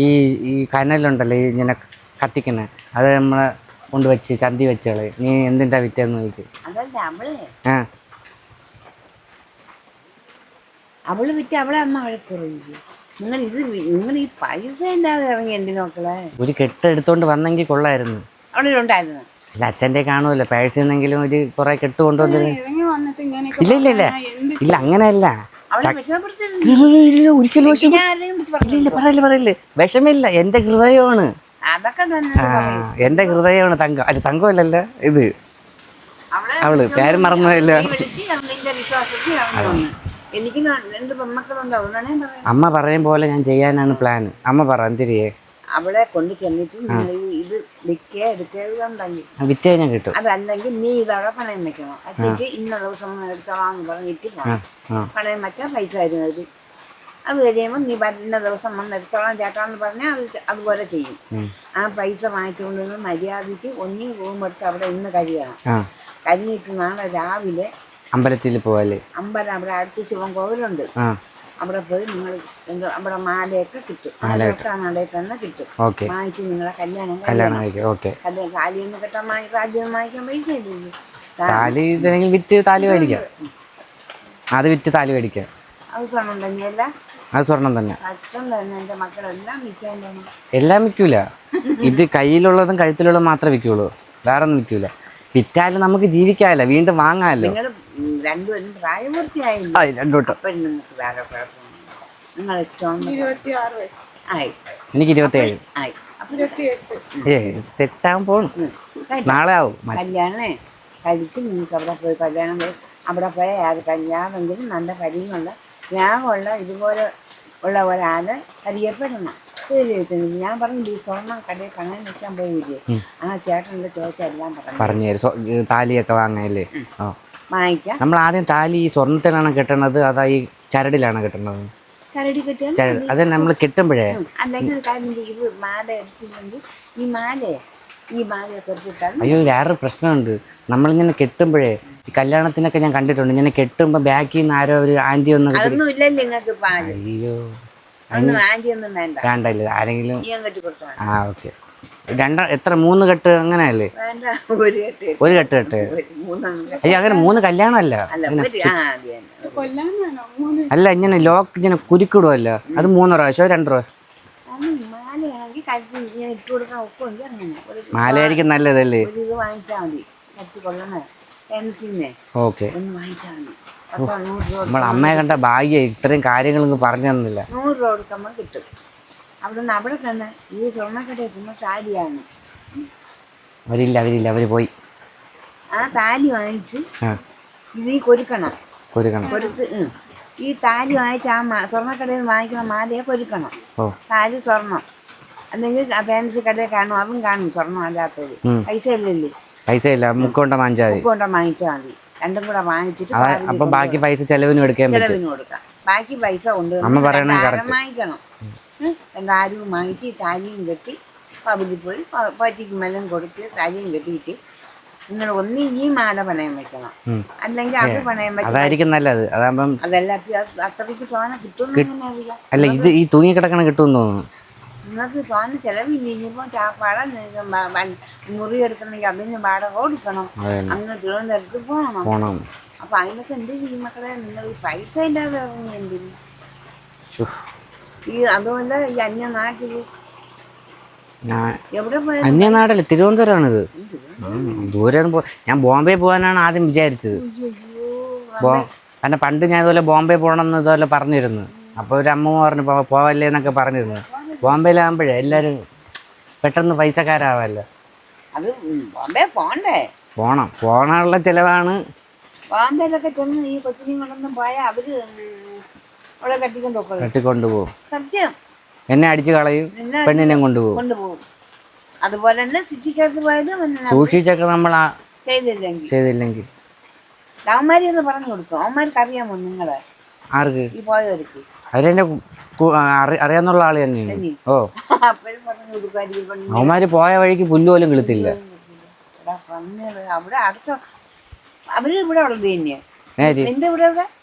Speaker 1: ഈ കനലുണ്ടല്ലോ ഈ ഇങ്ങനെ കത്തിക്കണേ, അത് നമ്മളെ കൊണ്ട് വെച്ച് ചന്തി വെച്ചോളെ, നീ എന്തിൻ്റെ വിറ്റെന്ന് ചോദിക്കും.
Speaker 3: അവള് വിറ്റ് അവളെ അമ്മ വഴക്ക് പറയും. നിങ്ങൾ ഈ പൈസ ഇല്ലാതെ ഇറങ്ങി എന്തിനു മക്കളെ?
Speaker 1: ഒരു കെട്ട് എടുത്തോണ്ട് വന്നെങ്കിൽ കൊള്ളായിരുന്നു.
Speaker 3: അവിടെ ഉണ്ടായിരുന്നു.
Speaker 1: അല്ല അച്ഛൻ്റെ കാണുമല്ലോ, പേഴ്സിൽ നിന്നെങ്കിലും ഒരു കുറെ കെട്ട് കൊണ്ടുവന്നിരുന്നു. ഇല്ല അങ്ങനെയല്ല, ഒരിക്കലും പറയല്ലേ, വിഷമില്ല, എന്റെ ഹൃദയമാണ്.
Speaker 3: അതൊക്കെ തന്നെ
Speaker 1: എന്റെ ഹൃദയമാണ് തങ്കം. അല്ല തങ്കമല്ലല്ലോ ഇത്.
Speaker 3: അവളെ
Speaker 1: അവള് പേര് മറന്നതല്ലോ.
Speaker 3: നിന്റെ വിശ്വാസത്തിൽ അവള് വന്നു. എനിക്ക് 2 പെൺമക്കളുണ്ട്. അതുകൊണ്ടാണ് ഞാൻ പറയുന്നത്.
Speaker 1: അമ്മ പറയും പോലെ ഞാൻ ചെയ്യാനാണ് പ്ലാൻ. അമ്മ പറ എന്തിരിയേ
Speaker 3: അവിടെ കൊണ്ട് ചെന്നിട്ട് നിങ്ങൾ ഇത് വിൽക്കുക എടുക്കുകയുണ്ടെങ്കിൽ
Speaker 1: വിറ്റ് കഴിഞ്ഞാൽ കിട്ടും.
Speaker 3: അതല്ലെങ്കിൽ നീ ഇതവിടെ പണയം വെക്കണം. വെച്ചിട്ട് ഇന്ന ദിവസം എടുത്തോളാന്ന് പറഞ്ഞിട്ട് പണയം വെച്ചാൽ പൈസ തരുന്നത്. അത് കഴിയുമ്പോൾ നീ ഇന്ന ദിവസം വന്ന് എടുത്തോളാം ചേട്ടാന്ന് പറഞ്ഞാൽ അതുപോലെ ചെയ്യും. ആ പൈസ വാങ്ങിച്ചുകൊണ്ട് മര്യാദയ്ക്ക് ഒന്നി റൂം എടുത്ത് അവിടെ ഇന്ന് കഴിയണം. കഴിഞ്ഞിട്ട് നാളെ രാവിലെ
Speaker 1: അമ്പലത്തിൽ പോവല്ലേ?
Speaker 3: അമ്പലം അവിടെ അടുത്ത് ശിവൻ കോവിലുണ്ട്. അവിടെ പോയി നിങ്ങൾ അവിടെ മാലയൊക്കെ കിട്ടും. മാലയൊക്കെ ആ നടയിൽ തന്നെ കിട്ടും. വാങ്ങിച്ച് നിങ്ങളെ കല്യാണം താലിയൊന്നും കെട്ടാൻ താലിയൊന്നും വാങ്ങിക്കാൻ പൈസ ഇല്ലല്ലോ.
Speaker 1: താലി വിറ്റ് താലി മേടിക്കാം. അത് വിറ്റ് താലി മേടിക്കാം.
Speaker 3: അത് സ്വർണം തന്നെയല്ല?
Speaker 1: അത് സ്വർണം തന്നെ.
Speaker 3: അച്ഛൻ തന്നെ എൻ്റെ മക്കളെല്ലാം വിൽക്കാൻ തോന്നും.
Speaker 1: എല്ലാം വിൽക്കൂല. ഇത് കയ്യിലുള്ളതും കഴുത്തിലുള്ളതും മാത്രമേ വിൽക്കുള്ളൂ. വേറെ ഒന്നും വിൽക്കൂല. വിറ്റാലും നമുക്ക് ജീവിക്കാമല്ലോ, വീണ്ടും വാങ്ങാമല്ലോ.
Speaker 3: നിങ്ങൾ രണ്ടുപേരും പ്രായപൂർത്തിയായില്ല. അപ്പം നിങ്ങൾക്ക് വേറെ കുഴപ്പമൊന്നുമില്ല. നിങ്ങൾ ഇഷ്ടം
Speaker 2: 26 വയസ്സ്
Speaker 3: ആയി.
Speaker 1: എനിക്ക് 27
Speaker 3: ആയി.
Speaker 1: തെറ്റാൻ പോണു. നാളെ ആവും
Speaker 3: കല്യാണേ കഴിച്ച് നിങ്ങൾക്ക് അവിടെ പോയി കല്യാണം അവിടെ പോയ യാതെങ്കിലും നല്ല കരിയുമുള്ള ത്യാഗമുള്ള ഇതുപോലെ ഉള്ള ഒരാളെ പരിചയപ്പെടണം. ഞാൻ പറഞ്ഞില്ലേ ഈ സ്വർണ്ണം കടയിൽ കണ്ണാൻ നിൽക്കാൻ പോയില്ലേ, ആ ചേട്ടൻ്റെ ചോദിച്ചെല്ലാം
Speaker 1: പറഞ്ഞു താലിയൊക്കെ വാങ്ങല്ലേ.
Speaker 3: വാങ്ങിക്കാം.
Speaker 1: നമ്മൾ ആദ്യം താലി ഈ സ്വർണ്ണത്തിലാണ് കെട്ടണത് അതാ ഈ ചരടിലാണ് കെട്ടണത്?
Speaker 3: ചരടി കെട്ടിയാൽ
Speaker 1: അത് നമ്മൾ കെട്ടുമ്പോഴേ
Speaker 3: അല്ലെങ്കിൽ ഒരു കാര്യം ഇത് മാല എടുത്തില്ലെങ്കിൽ ഈ മാലയൊക്കെ എടുത്തിട്ടാൽ.
Speaker 1: അയ്യോ വേറൊരു പ്രശ്നമുണ്ട്. നമ്മളിങ്ങനെ കെട്ടുമ്പോഴേ ഈ കല്യാണത്തിനൊക്കെ ഞാൻ കണ്ടിട്ടുണ്ട്, ഇങ്ങനെ കെട്ടുമ്പോ ബാക്കിൽ നിന്ന് ആരോ ഒരു ആന്റി ഒന്ന്
Speaker 3: അതൊന്നും ഇല്ലല്ലോ നിങ്ങൾക്ക്.
Speaker 1: അയ്യോ
Speaker 3: ആന്റി ഒന്നും വേണ്ട.
Speaker 1: വേണ്ടല്ലേ ആരെങ്കിലും?
Speaker 3: കെട്ടി കൊടുത്താൽ.
Speaker 1: ഓക്കെ. എത്ര 3 കെട്ട് അങ്ങനെയല്ലേ?
Speaker 3: വേണ്ട,
Speaker 1: ഒരു കെട്ട്. അയ്യോ അങ്ങനെ 3 കല്യാണമല്ല. അല്ല ഇങ്ങനെ ലോക്ക് ഇങ്ങനെ കുരുക്കിടുമല്ലോ, അത് 3 പ്രാവശ്യമോ 2 പ്രാവശ്യം? മാലയായിരിക്കും നല്ലതല്ലേ?
Speaker 3: ഇത് വാങ്ങിച്ചാൽ മതി. കത്തി കൊള്ളണേ
Speaker 1: ഓക്കെ. നമ്മൾ അമ്മയെ കണ്ട ഭാഗ്യം ഇത്രയും കാര്യങ്ങളൊന്നും പറഞ്ഞു തന്നില്ല.
Speaker 3: 100 രൂപ കൊടുക്കുമ്പോൾ കിട്ടും. അവിടെ തന്നെ ഈ സ്വർണ്ണക്കടയിൽ പിന്നെ താലിയാണ്.
Speaker 1: അവരില്ല അവര് പോയി.
Speaker 3: ആ താലി വാങ്ങിച്ച് ഇത് കൊരുക്കണം. കൊടുത്ത് ഈ താലി വാങ്ങിച്ച് ആ സ്വർണ്ണക്കടയിൽ നിന്ന് വാങ്ങിക്കണ മാലയെ കൊരുക്കണം. താലി സ്വർണം അല്ലെങ്കിൽ ഫാൻസി കടയിൽ കാണും, അതും കാണും സ്വർണ്ണം അല്ലാത്തത്. പൈസ
Speaker 1: ഇല്ല, മുക്കൊണ്ട വാങ്ങിച്ചാൽ
Speaker 3: മതി. രണ്ടും കൂടെ വാങ്ങിച്ചിട്ട്
Speaker 1: അപ്പൊ ബാക്കി പൈസ ചെലവിന് കൊടുക്കാം.
Speaker 3: ബാക്കി പൈസ കൊണ്ടുവന്ന് വാങ്ങിക്കണം. ആരും വാങ്ങിച്ച് ഈ താലിയും കെട്ടി പകുതിയിൽ പോയി പാറ്റിക്ക് മെല്ലം കൊടുത്ത് താലിയും കെട്ടിയിട്ട് നിങ്ങൾ ഒന്നി ഈ മാല പണയം വെക്കണം, അല്ലെങ്കിൽ അത് പണയം വെച്ചാൽ
Speaker 1: നല്ലത്.
Speaker 3: അതല്ല അത്രയ്ക്ക് തോനെ കിട്ടും.
Speaker 1: അല്ല ഇത് ഈ തൂങ്ങി കിടക്കണ കിട്ടുമെന്ന് തോന്നുന്നു.
Speaker 3: നിങ്ങൾക്ക് തോന്നെ ചിലവില്ല. ഇനിയിപ്പോൾ ചാപ്പാട മുറി എടുക്കണമെങ്കിൽ അതിന് വാടക കൊടുക്കണം, അങ്ങ് തിരുവനന്തപുരത്ത് പോകണം. അപ്പൊ അതിനൊക്കെ എന്ത് ചെയ്യും മക്കളെ? നിങ്ങൾ ഈ പൈസ ഇല്ലാതെ എന്തിന്? ഈ അതുമല്ല ഈ അന്യനാട്ടില് എവിടെ പോയാലും
Speaker 1: അന്യനാടല്ലേ, തിരുവനന്തപുരമാണിത്. ദൂരെ ഞാൻ ബോംബെ പോകാനാണ് ആദ്യം വിചാരിച്ചത്. കാരണം പണ്ട് ഞാൻ ഇതുപോലെ ബോംബെ പോകണമെന്ന് ഇതുപോലെ പറഞ്ഞിരുന്നു. അപ്പോൾ ഒരു അമ്മ പറഞ്ഞു പോവല്ലേ എന്നൊക്കെ പറഞ്ഞിരുന്നു. ബോംബെയിലാകുമ്പോഴേ എല്ലാവരും പെട്ടെന്ന് പൈസക്കാരാവല്ലോ.
Speaker 3: അത് ബോംബെ
Speaker 1: പോണുള്ള ചിലവാണ്.
Speaker 3: ബോംബെയിലൊക്കെ ചെന്ന് ഈ കൊച്ചിനെയും കൊണ്ടൊന്നും പോയാൽ അവര് അവിടെ
Speaker 1: കെട്ടിക്കൊണ്ടുപോകും.
Speaker 3: സത്യം.
Speaker 1: എന്നെ അടിച്ചു കളയും, പെണ്ണിനെ കൊണ്ടുപോകും.
Speaker 3: അതുപോലെ തന്നെ സിറ്റിക്കകത്ത് പോയാലും
Speaker 1: സൂക്ഷിച്ചൊക്കെ നമ്മൾ
Speaker 3: ചെയ്തില്ലെങ്കിൽ അവന്മാരി ഒന്ന് പറഞ്ഞു കൊടുക്കും. അവന്മാർക്ക് അറിയാമോ നിങ്ങളെ?
Speaker 1: ആർക്ക്?
Speaker 3: ഈ പോയവർക്ക്.
Speaker 1: അവരെന്നെ അറിയാന്നുള്ള ആള് തന്നെയാണ്.
Speaker 3: അപ്പോഴും പറഞ്ഞു കൊടുക്കും.
Speaker 1: അവന്മാര് പോയ വഴിക്ക് പുല്ല് പോലും കിളുത്തില്ല.
Speaker 3: അവിടെ അടുത്ത അവര് ഇവിടെ ഉള്ളത് തന്നെയാ.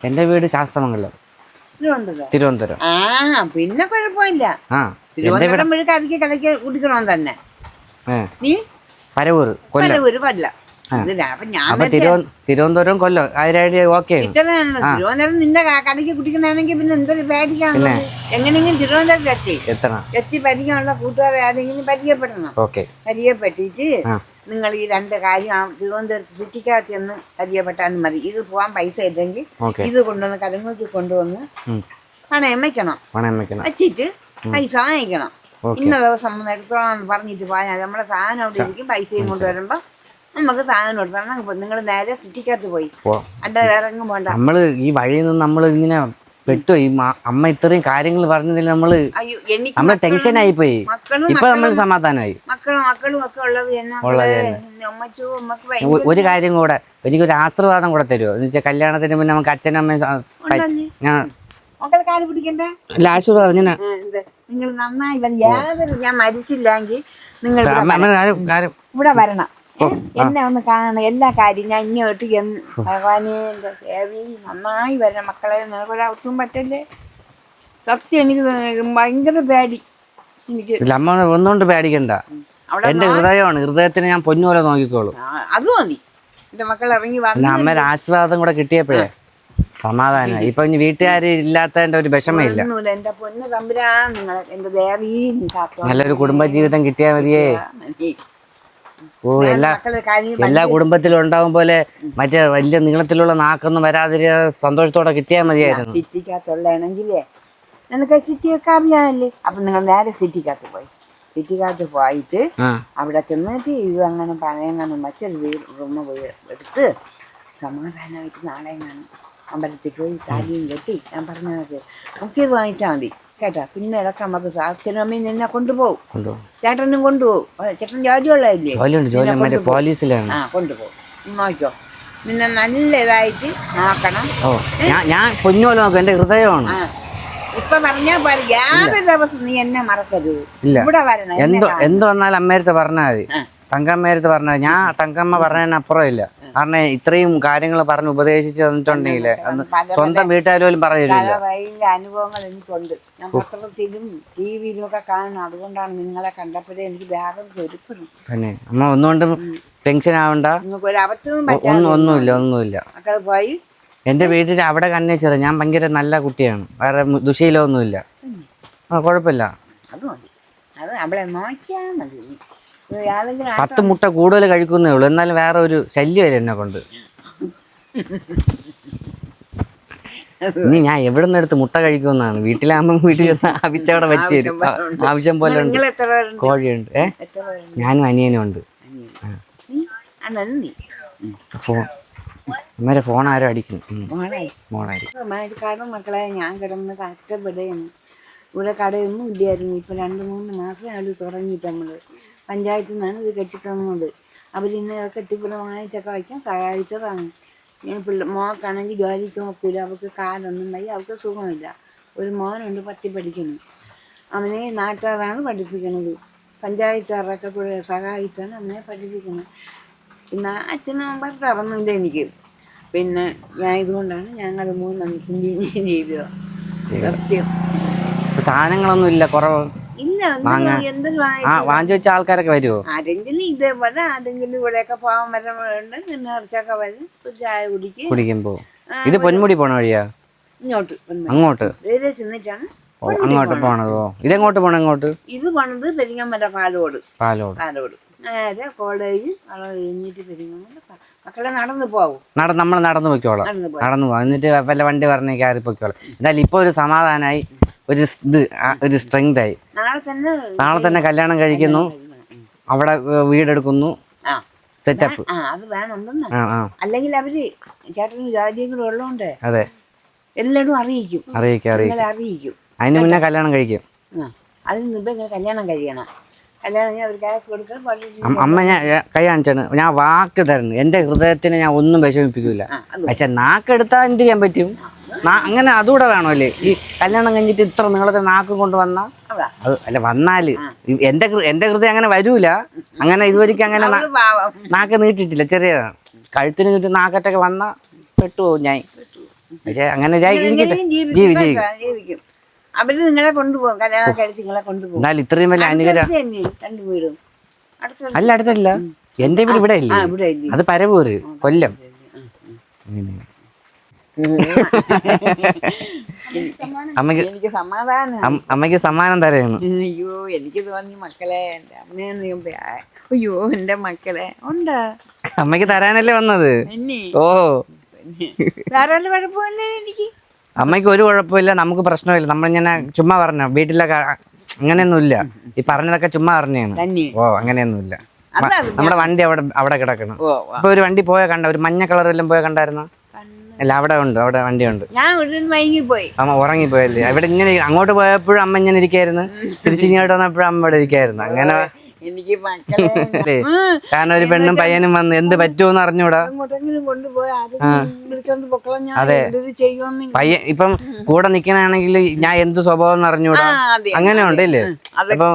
Speaker 1: എന്റെ വീട് ശാസ്ത്രമംഗലം, തിരുവനന്തപുരം.
Speaker 3: പിന്നെ കുഴപ്പമില്ല. തിരുവനന്തപുരം വഴി കലക്കി കലക്കി കുടിക്കണം തന്നെ. നീ
Speaker 1: പരവൂർ
Speaker 3: പല്ല.
Speaker 1: തിരുവനന്തപുരം കൊല്ലം ഓക്കെ.
Speaker 3: തിരുവനന്തപുരം നിന്റെ കലക്കി കുടിക്കണമെങ്കിൽ പിന്നെ എന്തൊരു പേടിക്കാണ്. എങ്ങനെയെങ്കിലും തിരുവനന്തപുരത്ത് എത്തി പരിചയമുള്ള കൂട്ടുകാരെ ആരെങ്കിലും പരിചയപ്പെടണം. പരിചയപ്പെട്ടിട്ട് നിങ്ങൾ ഈ 2 കാര്യം തിരുവനന്തപുരത്ത് സിറ്റിക്കകത്ത് ചെന്ന് പരിചയപ്പെട്ടാലും മതി. ഇത് പോകാൻ പൈസ ഇല്ലെങ്കിൽ ഇത് കൊണ്ടുവന്ന് കലങ്ങൂക്കി കൊണ്ടുവന്ന് പണയം വെക്കണം. വെച്ചിട്ട് പൈസ വാങ്ങിക്കണം. ഇന്ന ദിവസം എടുത്തോളാന്ന് പറഞ്ഞിട്ട് പോയാൽ നമ്മുടെ സാധനം അവിടെ ഇരിക്കും. പൈസയും കൊണ്ടുവരുമ്പോ നമുക്ക് സാധനം കൊടുത്താൽ നിങ്ങൾ നേരെ സിറ്റിക്കകത്ത് പോയി അല്ല ഇറങ്ങും പോണ്ട.
Speaker 1: നമ്മള് ഈ വഴിയിൽ നിന്ന് നമ്മൾ ഇങ്ങനെ പെട്ടു. ഈ അമ്മ ഇത്രയും കാര്യങ്ങൾ പറഞ്ഞതിൽ നമ്മള്
Speaker 3: അയ്യോ എനിക്ക്
Speaker 1: നമ്മള് ടെൻഷൻ ആയിപ്പോയി.
Speaker 3: മക്കളും
Speaker 1: ഇപ്പൊ നമ്മൾ സമാധാനമായി.
Speaker 3: മക്കളും ഒക്കെ ഉള്ളത് അമ്മച്ചു അമ്മക്ക്
Speaker 1: ഒരു കാര്യം കൂടെ, എനിക്കൊരു ആശീർവാദം കൂടെ തരുമോ എന്ന് വെച്ചാൽ കല്യാണത്തിന് മുന്നേ നമുക്ക് അച്ഛനും അമ്മയും
Speaker 3: മക്കളെ കാല് പിടിക്കണ്ടേ?
Speaker 1: അല്ല ആശീർവാദം ഞാൻ
Speaker 3: നിങ്ങൾ നന്നായി യാതൊരു ഞാൻ മരിച്ചില്ലെങ്കിൽ നിങ്ങൾ ഇവിടെ വരണം. എന്നെ ഒന്ന് കാണണം. എല്ലാ കാര്യം ഞാൻ ഇങ്ങോട്ട് ഭഗവാനെ എൻ്റെ ദേവി നന്നായി വരണം. മക്കളെ നിനക്കൊരവത്തും പറ്റല്ലേ. സത്യം എനിക്ക് ഭയങ്കര പേടി. എനിക്ക്
Speaker 1: അമ്മ ഒന്നുകൊണ്ട് പേടിക്കണ്ട. എന്റെ ഹൃദയമാണ്, ഹൃദയത്തിന് ഞാൻ പൊന്നുപോലെ നോക്കിക്കോളൂ.
Speaker 3: അത് മതി. എന്റെ മക്കൾ ഇറങ്ങി വന്നു.
Speaker 1: അമ്മയുടെ ആശീർവാദം കൂടെ കിട്ടിയപ്പോഴേ സമാധാനം. ഇപ്പൊ ഇനി വീട്ടുകാര് ഇല്ലാത്തതിന്റെ ഒരു വിഷമയില്ല.
Speaker 3: എന്റെ പൊന്നു തമ്പുരാൻ നിങ്ങൾ എന്റെ ദേവി
Speaker 1: നല്ലൊരു കുടുംബജീവിതം കിട്ടിയാ മതിയേ. ഓ എല്ലാ കുടുംബത്തിലും ഉണ്ടാവും പോലെ മറ്റേ വലിയ നീളത്തിലുള്ള നാക്കൊന്നും വരാതിരി സന്തോഷത്തോടെ കിട്ടിയാ മതിയായിരുന്നു.
Speaker 3: സിറ്റിക്കകത്തുള്ളതാണെങ്കിലേ നിനക്ക് സിറ്റിയൊക്കെ അറിയാമല്ലേ. അപ്പൊ നിങ്ങൾ നേരെ സിറ്റിക്കകത്ത് പോയി. സിറ്റിക്കകത്ത് പോയിട്ട് അവിടെ ചെന്നിട്ട് ഇത് അങ്ങനെ പഴയങ്ങനെ മറ്റൊരു റൂമ് പോയി എടുത്ത് സമാധാനമായിട്ട് നാളെ കാണും അമ്പലത്തിൽ പോയി താലിയും കെട്ടി ഞാൻ പറഞ്ഞത് നമുക്കിത് വാങ്ങിച്ചാൽ മതി കേട്ടാ. പിന്നെ ഇടയ്ക്ക് നമുക്ക് അച്ഛനും അമ്മയും നിന്നെ കൊണ്ടുപോകും, ചേട്ടനും കൊണ്ടുപോകും. ചേട്ടൻ ജോലിയുള്ളതല്ലേ?
Speaker 1: പോലീസിലാണ്.
Speaker 3: കൊണ്ടുപോകും. നോക്കിക്കോ, നിന്നെ നല്ല ഇതായിട്ട് നോക്കണം.
Speaker 1: ഞാൻ പൊന്നുപോലെ നോക്കും. എന്റെ ഹൃദയമാണ്.
Speaker 3: ഇപ്പൊ പറഞ്ഞാ യാതൊരു ദിവസം നീ എന്നെ മറക്കരുത്. ഇവിടെ വരണം.
Speaker 1: എന്ത് വന്നാലും അമ്മയടുത്ത് പറഞ്ഞാൽ മതി. തങ്കമ്മയടുത്ത് പറഞ്ഞാൽ ഞാൻ തങ്കമ്മ പറഞ്ഞതിന് അപ്പുറം ഇല്ല. കാരണം ഇത്രയും കാര്യങ്ങൾ പറഞ്ഞ് ഉപദേശിച്ച് തന്നിട്ടുണ്ടെങ്കിലേ സ്വന്തം വീട്ടുകാർ പോലും പറയില്ല.
Speaker 3: അനുഭവങ്ങൾ എനിക്കുണ്ട്. ഞാൻ പത്രത്തിലും ടി വിയിലും ഒക്കെ കാണണം. അതുകൊണ്ടാണ് നിങ്ങളെ കണ്ടപ്പോഴേ എനിക്ക് വേഗം ഒരുക്കണം.
Speaker 1: തന്നെ അമ്മ ഒന്നുകൊണ്ടും ടെൻഷൻ ആവണ്ട.
Speaker 3: നിങ്ങൾക്ക് ഒരു അബദ്ധവും
Speaker 1: ഒന്നുമില്ല.
Speaker 3: മക്കൾ പോയി
Speaker 1: എന്റെ വീട്ടിൽ അവിടെ കന്നേച്ചത് ഞാൻ ഭയങ്കര നല്ല കുട്ടിയാണ്. വേറെ ദുശീലമൊന്നുമില്ല. കുഴപ്പമില്ല.
Speaker 3: അത് മതി. അത് അവളെ നോക്കിയാൽ മതി.
Speaker 1: 10 മുട്ട കൂടുതൽ കഴിക്കുന്നേ ഉള്ളൂ. എന്നാലും വേറെ ഒരു ശല്യമില്ല എന്നെ കൊണ്ട്. ഇനി ഞാൻ എവിടെ നിന്ന് എടുത്ത് മുട്ട കഴിക്കുമെന്നാണ്. വീട്ടിലാകുമ്പോൾ വീട്ടിൽ അവിച്ചവിടെ വെച്ച് തരും. ആവശ്യം പോലെ കോഴിയുണ്ട്. ഞാനും അനിയനും ഉണ്ട്. അമ്മേരെ ഫോൺ ആരും അടിക്കും.
Speaker 3: മോളായിരിക്കും. മക്കളെ ഞാൻ കിടന്ന് കഷ്ടപ്പെടുകയാണ്. ഇവിടെ കടയൊന്നും ഇല്ലായിരുന്നു. ഇപ്പം 2-3 മാസം ആൾ തുടങ്ങിയിട്ട് നമ്മൾ പഞ്ചായത്തിൽ നിന്നാണ് ഇത് കെട്ടിത്തന്നത്. അവരിന്ന് കെട്ടിപ്പിടം വാങ്ങിച്ചൊക്കെ വയ്ക്കാൻ സഹായിച്ചതാണ്. ഞാൻ മോക്കാണെങ്കിൽ ജോലിക്ക് നോക്കില്ല. അവൾക്ക് കാലൊന്നും വയ്യ, അവൾക്ക് സുഖമില്ല. ഒരു മോനുണ്ട് 10 പഠിക്കുന്നു. അവനെ നാട്ടുകാരാണ് പഠിപ്പിക്കുന്നത്. പഞ്ചായത്തുകാരൊക്കെ കൂടെ സഹായിച്ചാണ് അവനെ പഠിപ്പിക്കുന്നത്. പിന്നെ അച്ഛനും ഭർത്താവൊന്നുമില്ല എനിക്ക്. പിന്നെ ഞാൻ ഇതുകൊണ്ടാണ് ഞങ്ങൾ 3 ചെയ്തത്. സത്യം
Speaker 1: സാധനങ്ങളൊന്നും ഇല്ല, കുറവ് വാങ്ങിച്ചു വെച്ച ആൾക്കാരൊക്കെ വരുമോ?
Speaker 3: ആരെങ്കിലും ഇതേപോലെ ആരെങ്കിലും ഇവിടെയൊക്കെ പോകാൻ വരുന്നുണ്ട്. നേർച്ചയൊക്കെ വരും. ചായ
Speaker 1: കുടിക്കുമ്പോ ഇത് പൊന്മുടി പോണ വഴിയാ? അങ്ങോട്ട്
Speaker 3: ചെന്നിട്ടാണ്
Speaker 1: അങ്ങോട്ട് പോണതോ? ഇതെങ്ങോട്ട് പോണ? എങ്ങോട്ട്?
Speaker 3: ഇത് പോണത് പെരിങ്ങമല പാലോട് നേരെ കോളേജ് കഴിഞ്ഞിട്ട് പെരിങ്ങമല. മക്കളെ നടന്നു പോകും.
Speaker 1: നമ്മൾ നടന്നു പോയിക്കോളാം. നടന്നു പോവാം. എന്നിട്ട് വല്ല വണ്ടി പറഞ്ഞ് കയറി പോയിക്കോളാം. എന്തായാലും ഇപ്പൊ ഒരു സമാധാനമായി, ഒരു സ്ട്രെങ്ത് ആയി. നാളെ തന്നെ കല്യാണം കഴിക്കുന്നു, അവിടെ വീടെടുക്കുന്നു. സെറ്റപ്പ്.
Speaker 3: അത് വേണമെന്ന് അല്ലെങ്കിൽ അവര് ചേട്ടനും രാജ്യം കൂടെ ഉള്ളതുകൊണ്ട്
Speaker 1: അതെ
Speaker 3: എല്ലാവരും അറിയിക്കും.
Speaker 1: അതിന് മുന്നേ കല്യാണം കഴിക്കും.
Speaker 3: അതിന് മുമ്പ് കല്യാണം കഴിയണം.
Speaker 1: അമ്മ ഞാൻ കൈ കാണിച്ചാണ്. ഞാൻ വാക്ക് തരുന്നു. എന്റെ ഹൃദയത്തിന് ഞാൻ ഒന്നും വിഷമിപ്പിക്കൂല. പക്ഷെ നാക്കെടുത്താൽ എന്ത് ചെയ്യാൻ പറ്റും? അങ്ങനെ അതുകൂടെ വേണമല്ലേ? ഈ കല്യാണം കഴിഞ്ഞിട്ട് ഇത്ര നീളത്തെ നാക്ക് കൊണ്ടുവന്ന അത് അല്ല വന്നാല് എന്റെ ഹൃദയം അങ്ങനെ വരൂല. അങ്ങനെ ഇതുവരെയ്ക്ക് അങ്ങനെ നാക്ക് നീട്ടിട്ടില്ല. ചെറിയതാണ്. കഴുത്തിന് ചുറ്റും നാക്കറ്റൊക്കെ വന്ന പെട്ടുപോകും ഞാൻ. പക്ഷെ അങ്ങനെ ജീവിക്കും.
Speaker 3: അവര് നിങ്ങളെ കൊണ്ടുപോകും. കല്യാണം കഴിച്ച് നിങ്ങളെ കൊണ്ടുപോകും.
Speaker 1: എന്നാൽ ഇത്രയും വലിയ അനുഗ്രഹം അല്ല, അടുത്തല്ല. എന്റെ വീട് ഇവിടെ ഇല്ലേ? അത് പരവൂര്, കൊല്ലം. അമ്മയ്ക്ക് സമ്മാനം തരാണ്.
Speaker 3: അയ്യോ എനിക്ക് തോന്നി മക്കളെ എന്റെ അമ്മ. അയ്യോ എന്റെ മക്കളെ ഉണ്ട്.
Speaker 1: അമ്മയ്ക്ക് തരാനല്ലേ വന്നത്? ഓ
Speaker 3: ധാരാളം കുഴപ്പമില്ലേ എനിക്ക്?
Speaker 1: അമ്മയ്ക്ക് ഒരു കുഴപ്പമില്ല, നമുക്ക് പ്രശ്നമില്ല. നമ്മളിങ്ങനെ ചുമ്മാ പറഞ്ഞ വീട്ടിലൊക്കെ അങ്ങനെയൊന്നുമില്ല. ഈ പറഞ്ഞതൊക്കെ ചുമ്മാ പറഞ്ഞാണ്. ഓ അങ്ങനെയൊന്നുമില്ല. നമ്മുടെ വണ്ടി അവിടെ കിടക്കണം. ഇപ്പൊ ഒരു വണ്ടി പോയാൽ കണ്ട, ഒരു മഞ്ഞ കളർ എല്ലാം പോയാൽ കണ്ടായിരുന്നോ? അല്ല, അവിടെ ഉണ്ട്, അവിടെ വണ്ടിയുണ്ട്.
Speaker 3: ഞാൻ വൈകിപ്പോയി.
Speaker 1: അമ്മ ഉറങ്ങിപ്പോയല്ലേ? ഇവിടെ ഇങ്ങനെ അങ്ങോട്ട് പോയപ്പോഴും അമ്മ ഇങ്ങനെ ഇരിക്കായിരുന്നു, തിരിച്ചിങ്ങോട്ട് വന്നപ്പോഴും അമ്മ ഇവിടെ ഇരിക്കായിരുന്നു. അങ്ങനെ
Speaker 3: എനിക്ക് മക്കളെ
Speaker 1: കാരണം ഒരു പെണ്ണും പയ്യനും വന്ന് എന്ത് പറ്റുമെന്ന് അറിഞ്ഞൂടാ. അതെ, പയ്യൻ ഇപ്പം കൂടെ നിക്കണാണെങ്കിൽ ഞാൻ എന്ത് സ്വഭാവം എന്ന് അറിഞ്ഞൂടാ. അങ്ങനെ ഉണ്ടല്ലേ? അപ്പൊ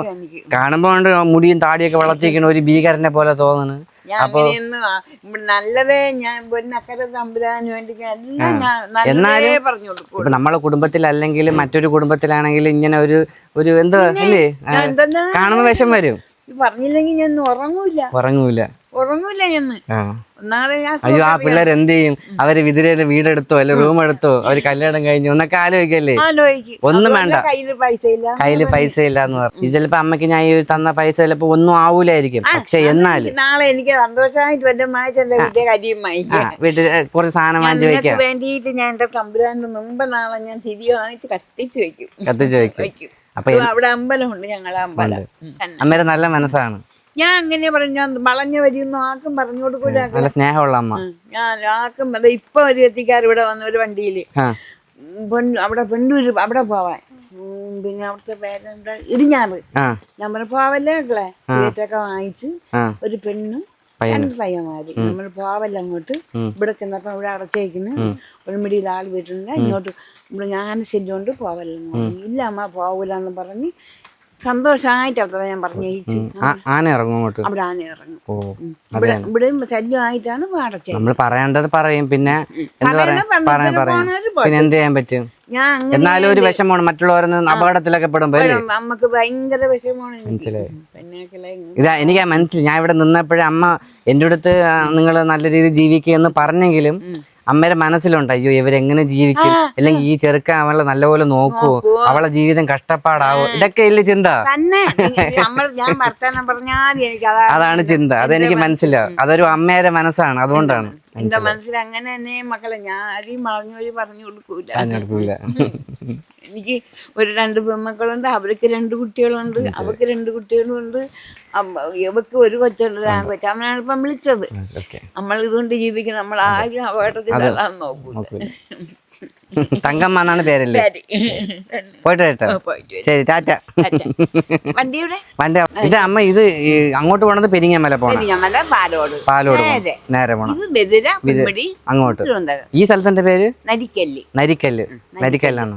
Speaker 1: കാണുമ്പോ മുടിയും താടിയൊക്കെ വളർത്തിരിക്കണ ഒരു ഭീകരനെ പോലെ തോന്നുന്നു. അപ്പൊ
Speaker 3: നല്ലതേ ഞാൻ പൊന്നക്കര തമ്പുരാന് വേണ്ടി
Speaker 1: എന്നാലും ഇപ്പൊ നമ്മളെ കുടുംബത്തിലല്ലെങ്കിൽ മറ്റൊരു കുടുംബത്തിലാണെങ്കിൽ ഇങ്ങനെ ഒരു എന്താ അല്ലേ കാണുമ്പോ വിഷം വരും.
Speaker 3: പറഞ്ഞില്ലെങ്കിൽ ഞാൻ ഉറങ്ങൂല ഞാൻ.
Speaker 1: അയ്യോ, ആ പിള്ളേർ എന്ത് ചെയ്യും? അവര് വിതിരയില് വീടെടുത്തോ അല്ലെ റൂം എടുത്തോ, അവര് കല്യാണം കഴിഞ്ഞു എന്നൊക്കെ ആലോചിക്കല്ലേ? ഒന്നും വേണ്ട, കയ്യില് പൈസ ഇല്ല എന്ന് പറഞ്ഞു. ഇത് ചിലപ്പോ അമ്മക്ക് ഞാൻ ഈ തന്ന പൈസ ചിലപ്പോ ഒന്നും ആവൂലായിരിക്കും. പക്ഷെ എന്നാലും
Speaker 3: നാളെ എനിക്ക് സന്തോഷമായിട്ട്
Speaker 1: വീട്ടിൽ കുറച്ച് സാധനം വാങ്ങിച്ചു വെക്കാം
Speaker 3: വേണ്ടിയിട്ട് ഞാൻ എന്റെ തമ്പുരാന്റെ മുമ്പ് നാളെ ഞാൻ തിരികെ കത്തിച്ചു വെക്കും.
Speaker 1: അപ്പൊ
Speaker 3: അവിടെ അമ്പലമുണ്ട്, ഞങ്ങളെ അമ്പലം.
Speaker 1: അമ്മേരെ നല്ല മനസ്സാണ്.
Speaker 3: ഞാൻ അങ്ങനെ പറഞ്ഞ വളഞ്ഞ വരിയൊന്നും ആർക്കും പറഞ്ഞു കൊടുക്കൂല.
Speaker 1: നല്ല സ്നേഹമുള്ള അമ്മ.
Speaker 3: ഞാൻ ആർക്കും ഇപ്പൊ ഒരു എത്തിക്കാർ ഇവിടെ വന്ന ഒരു വണ്ടിയില് അവിടെ പൊന്നൂര് അവിടെ പോവാൻ, പിന്നെ അവിടുത്തെ പേരെന്താ ഇടിഞ്ഞാറ്. ഞാൻ പറഞ്ഞ പോവല്ലേ മക്കളെ, ഗേറ്റൊക്കെ വാങ്ങിച്ച് ഒരു പെണ്ണും രണ്ട് പയ്യന്മാര് നമ്മൾ പോവല്ല അങ്ങോട്ട്. ഇവിടെ ചെന്നപ്പോ ഇവിടെ അടച്ചേക്കുന്നു, ഒരു മിടിയിൽ ആൾ വീട്ടിലുണ്ട്. ഇങ്ങോട്ട് ഇവിടെ ഞാൻ ശരിയോണ്ട് പോവല്ലെന്ന് പറഞ്ഞു. ഇല്ല അമ്മ പോവൂലെന്ന് പറഞ്ഞ് സന്തോഷമായിട്ട് അവിടെ ഞാൻ പറഞ്ഞു
Speaker 1: ആന ഇറങ്ങും അങ്ങോട്ട്.
Speaker 3: അവിടെ ആന ഇറങ്ങും. ഇവിടെയും ശല്യമായിട്ടാണ് അടച്ചത്.
Speaker 1: നമ്മൾ പറയേണ്ടത് പറയും, പിന്നെ പിന്നെ എന്ത് ചെയ്യാൻ പറ്റും?
Speaker 3: ഞാൻ
Speaker 1: എന്നാലും ഒരു വിഷമമാണ് മറ്റുള്ളവരെന്ന് അപകടത്തിലൊക്കെ പെടുമ്പോ.
Speaker 3: നമുക്ക് ഭയങ്കര വിഷമമാണ്.
Speaker 1: മനസ്സിലായി. ഇതാ എനിക്ക് മനസ്സിലായി. ഞാൻ ഇവിടെ നിന്നപ്പോഴേ അമ്മ എൻ്റെ അടുത്ത് നിങ്ങൾ നല്ല രീതിയിൽ ജീവിക്കുക എന്ന് പറഞ്ഞെങ്കിലും അമ്മയുടെ മനസ്സിലുണ്ട്, അയ്യോ ഇവരെങ്ങനെ ജീവിക്കും, അല്ലെങ്കിൽ ഈ ചെറുക്കൻ അവളെ നല്ലപോലെ നോക്കുവോ, അവളെ ജീവിതം കഷ്ടപ്പാടാവോ, ഇതൊക്കെ ഇല്ല ചിന്ത. അതാണ് ചിന്ത. അതെനിക്ക് മനസ്സിലാവും. അതൊരു അമ്മയുടെ മനസ്സാണ്, അതുകൊണ്ടാണ്.
Speaker 3: എന്റെ മനസ്സിൽ അങ്ങനെ തന്നെ മക്കളെ ഞാൻ ആരെയും പറഞ്ഞു കൊടുക്കൂല. എനിക്ക് ഒരു 2 പെൺമക്കളുണ്ട്, അവർക്ക് 2 കുട്ടികളുണ്ട്, അവർക്ക് 2 കുട്ടികളുണ്ട്. ഇവക്ക് ഒരു കൊച്ചുണ്ട്, കൊച്ചമ്മനാണ് ഇപ്പം വിളിച്ചത്. നമ്മൾ ഇതുകൊണ്ട് ജീവിക്കണം, നമ്മൾ ആരും അപകടത്തിൽ നോക്കൂല.
Speaker 1: തങ്കമ്മ എന്നാണ് പേരല്ലേ? പോയിട്ട് കേട്ടോ. ശരി, ടാറ്റ. വണ്ടി ഇത് അമ്മ ഇത് അങ്ങോട്ട് പോണത് പെരിങ്ങമല പോണം, പാലോട് നേരെ പോണം അങ്ങോട്ട്. ഈ സ്ഥലത്തിന്റെ പേര് നരിക്കല്ലാണ്.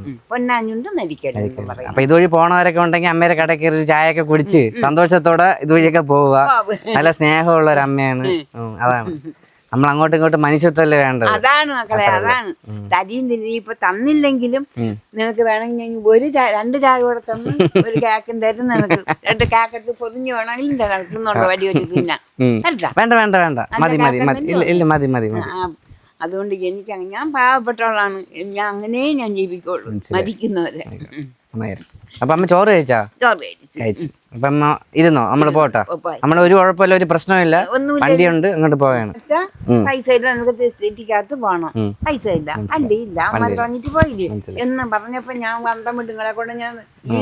Speaker 1: അപ്പൊ ഇതുവഴി പോണവരൊക്കെ ഉണ്ടെങ്കിൽ അമ്മേരെ കട കയറി ചായയൊക്കെ കുടിച്ച് സന്തോഷത്തോടെ ഇതുവഴിയൊക്കെ പോവുക. നല്ല സ്നേഹമുള്ള ഒരു അമ്മയാണ്. അതാണ് നമ്മൾ അങ്ങോട്ടും ഇങ്ങോട്ടും മനുഷ്യത്വല്ലേ വേണ്ടത്.
Speaker 3: അതാണ് മക്കളെ, അതാണ്. തരിയും തിരിയും ഇപ്പൊ തന്നില്ലെങ്കിലും നിനക്ക് വേണമെങ്കിൽ ഒരു 2 ചായ കൂടെ തന്ന് ഒരു കേക്കും തരും. നിനക്ക് 2 കേക്കെടുത്ത് പൊതിഞ്ഞ് വേണമെങ്കിലും തിന്നുണ്ടോ വടി വെച്ച് തിന്നാ.
Speaker 1: വേണ്ട മതി.
Speaker 3: അതുകൊണ്ട് എനിക്ക് ഞാൻ പാവപ്പെട്ടവളാണ്, ഞാൻ അങ്ങനെ ഞാൻ ജീവിക്കുള്ളൂ മരിക്കുന്നവരെ.
Speaker 1: അപ്പൊ അമ്മ ചോറ് കഴിച്ചാ? കഴിച്ചു. അപ്പൊ അമ്മ ഇരുന്നോ? നമ്മള് പോട്ടാ. നമ്മള് ഒരു കുഴപ്പമില്ല, ഒരു പ്രശ്നമില്ല, വണ്ടിയുണ്ട്, അങ്ങോട്ട് പോവാണ്.
Speaker 3: പൈസ ഇല്ല, നമുക്ക് സിറ്റിക്കകത്ത് പോണം, പൈസ ഇല്ല, വണ്ടി ഇല്ല, അമ്മ പറഞ്ഞിട്ട് പോയില്ലേ എന്ന് പറഞ്ഞപ്പോ ഞാൻ വന്തം വിട്ടുങ്ങളെ കൊണ്ട് ഞാൻ ഈ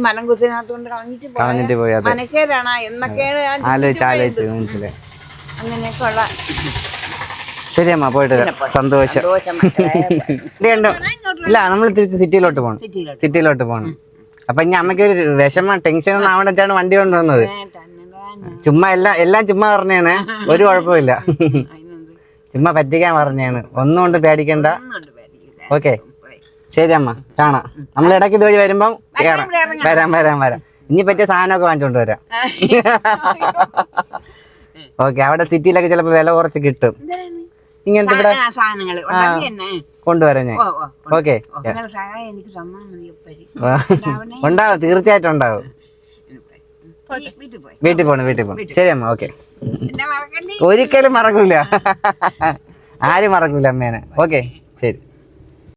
Speaker 3: മലം കുത്തിനകത്ത് കൊണ്ട് കളഞ്ഞിട്ട് പോയി. മനക്കേരാണ് എന്നൊക്കെയാണ് അങ്ങനെയൊക്കെ ഉള്ള.
Speaker 1: ശരി അമ്മ, പോയിട്ട് സന്തോഷം. ഇല്ല, നമ്മൾ തിരിച്ച് സിറ്റിയിലോട്ട് പോകണം. അപ്പൊ ഇനി അമ്മയ്ക്ക് ഒരു വിഷമം, ടെൻഷൻ ഒന്നും ആവണ്ട വെച്ചാണ് വണ്ടി കൊണ്ടുവന്നത്. ചുമ്മാ എല്ലാം ചുമ്മാ പറഞ്ഞാണ്, ഒരു കുഴപ്പമില്ല. ചുമ്മാ പറ്റിക്കാൻ പറഞ്ഞാണ്, ഒന്നും കൊണ്ട് പേടിക്കണ്ട. ഓക്കെ, ശരി അമ്മ, കാണാം. നമ്മൾ ഇടയ്ക്ക് ഇതുവഴി വരുമ്പം വരാം. ഇനി പറ്റിയ സാധനമൊക്കെ വാങ്ങിച്ചോണ്ട് വരാം. ഓക്കെ, അവിടെ സിറ്റിയിലൊക്കെ ചിലപ്പോ വില കുറച്ച് കിട്ടും. ഇങ്ങനത്തെ ഇവിടെ കൊണ്ടുവരാം ഞാൻ. ഓക്കെ, ഉണ്ടാവും, തീർച്ചയായിട്ടും ഉണ്ടാവും. വീട്ടിൽ പോണം. ശരി അമ്മ, ഓക്കെ. ഒരിക്കലും മറക്കൂല, ആരും മറക്കൂല അമ്മേനെ. ഓക്കെ.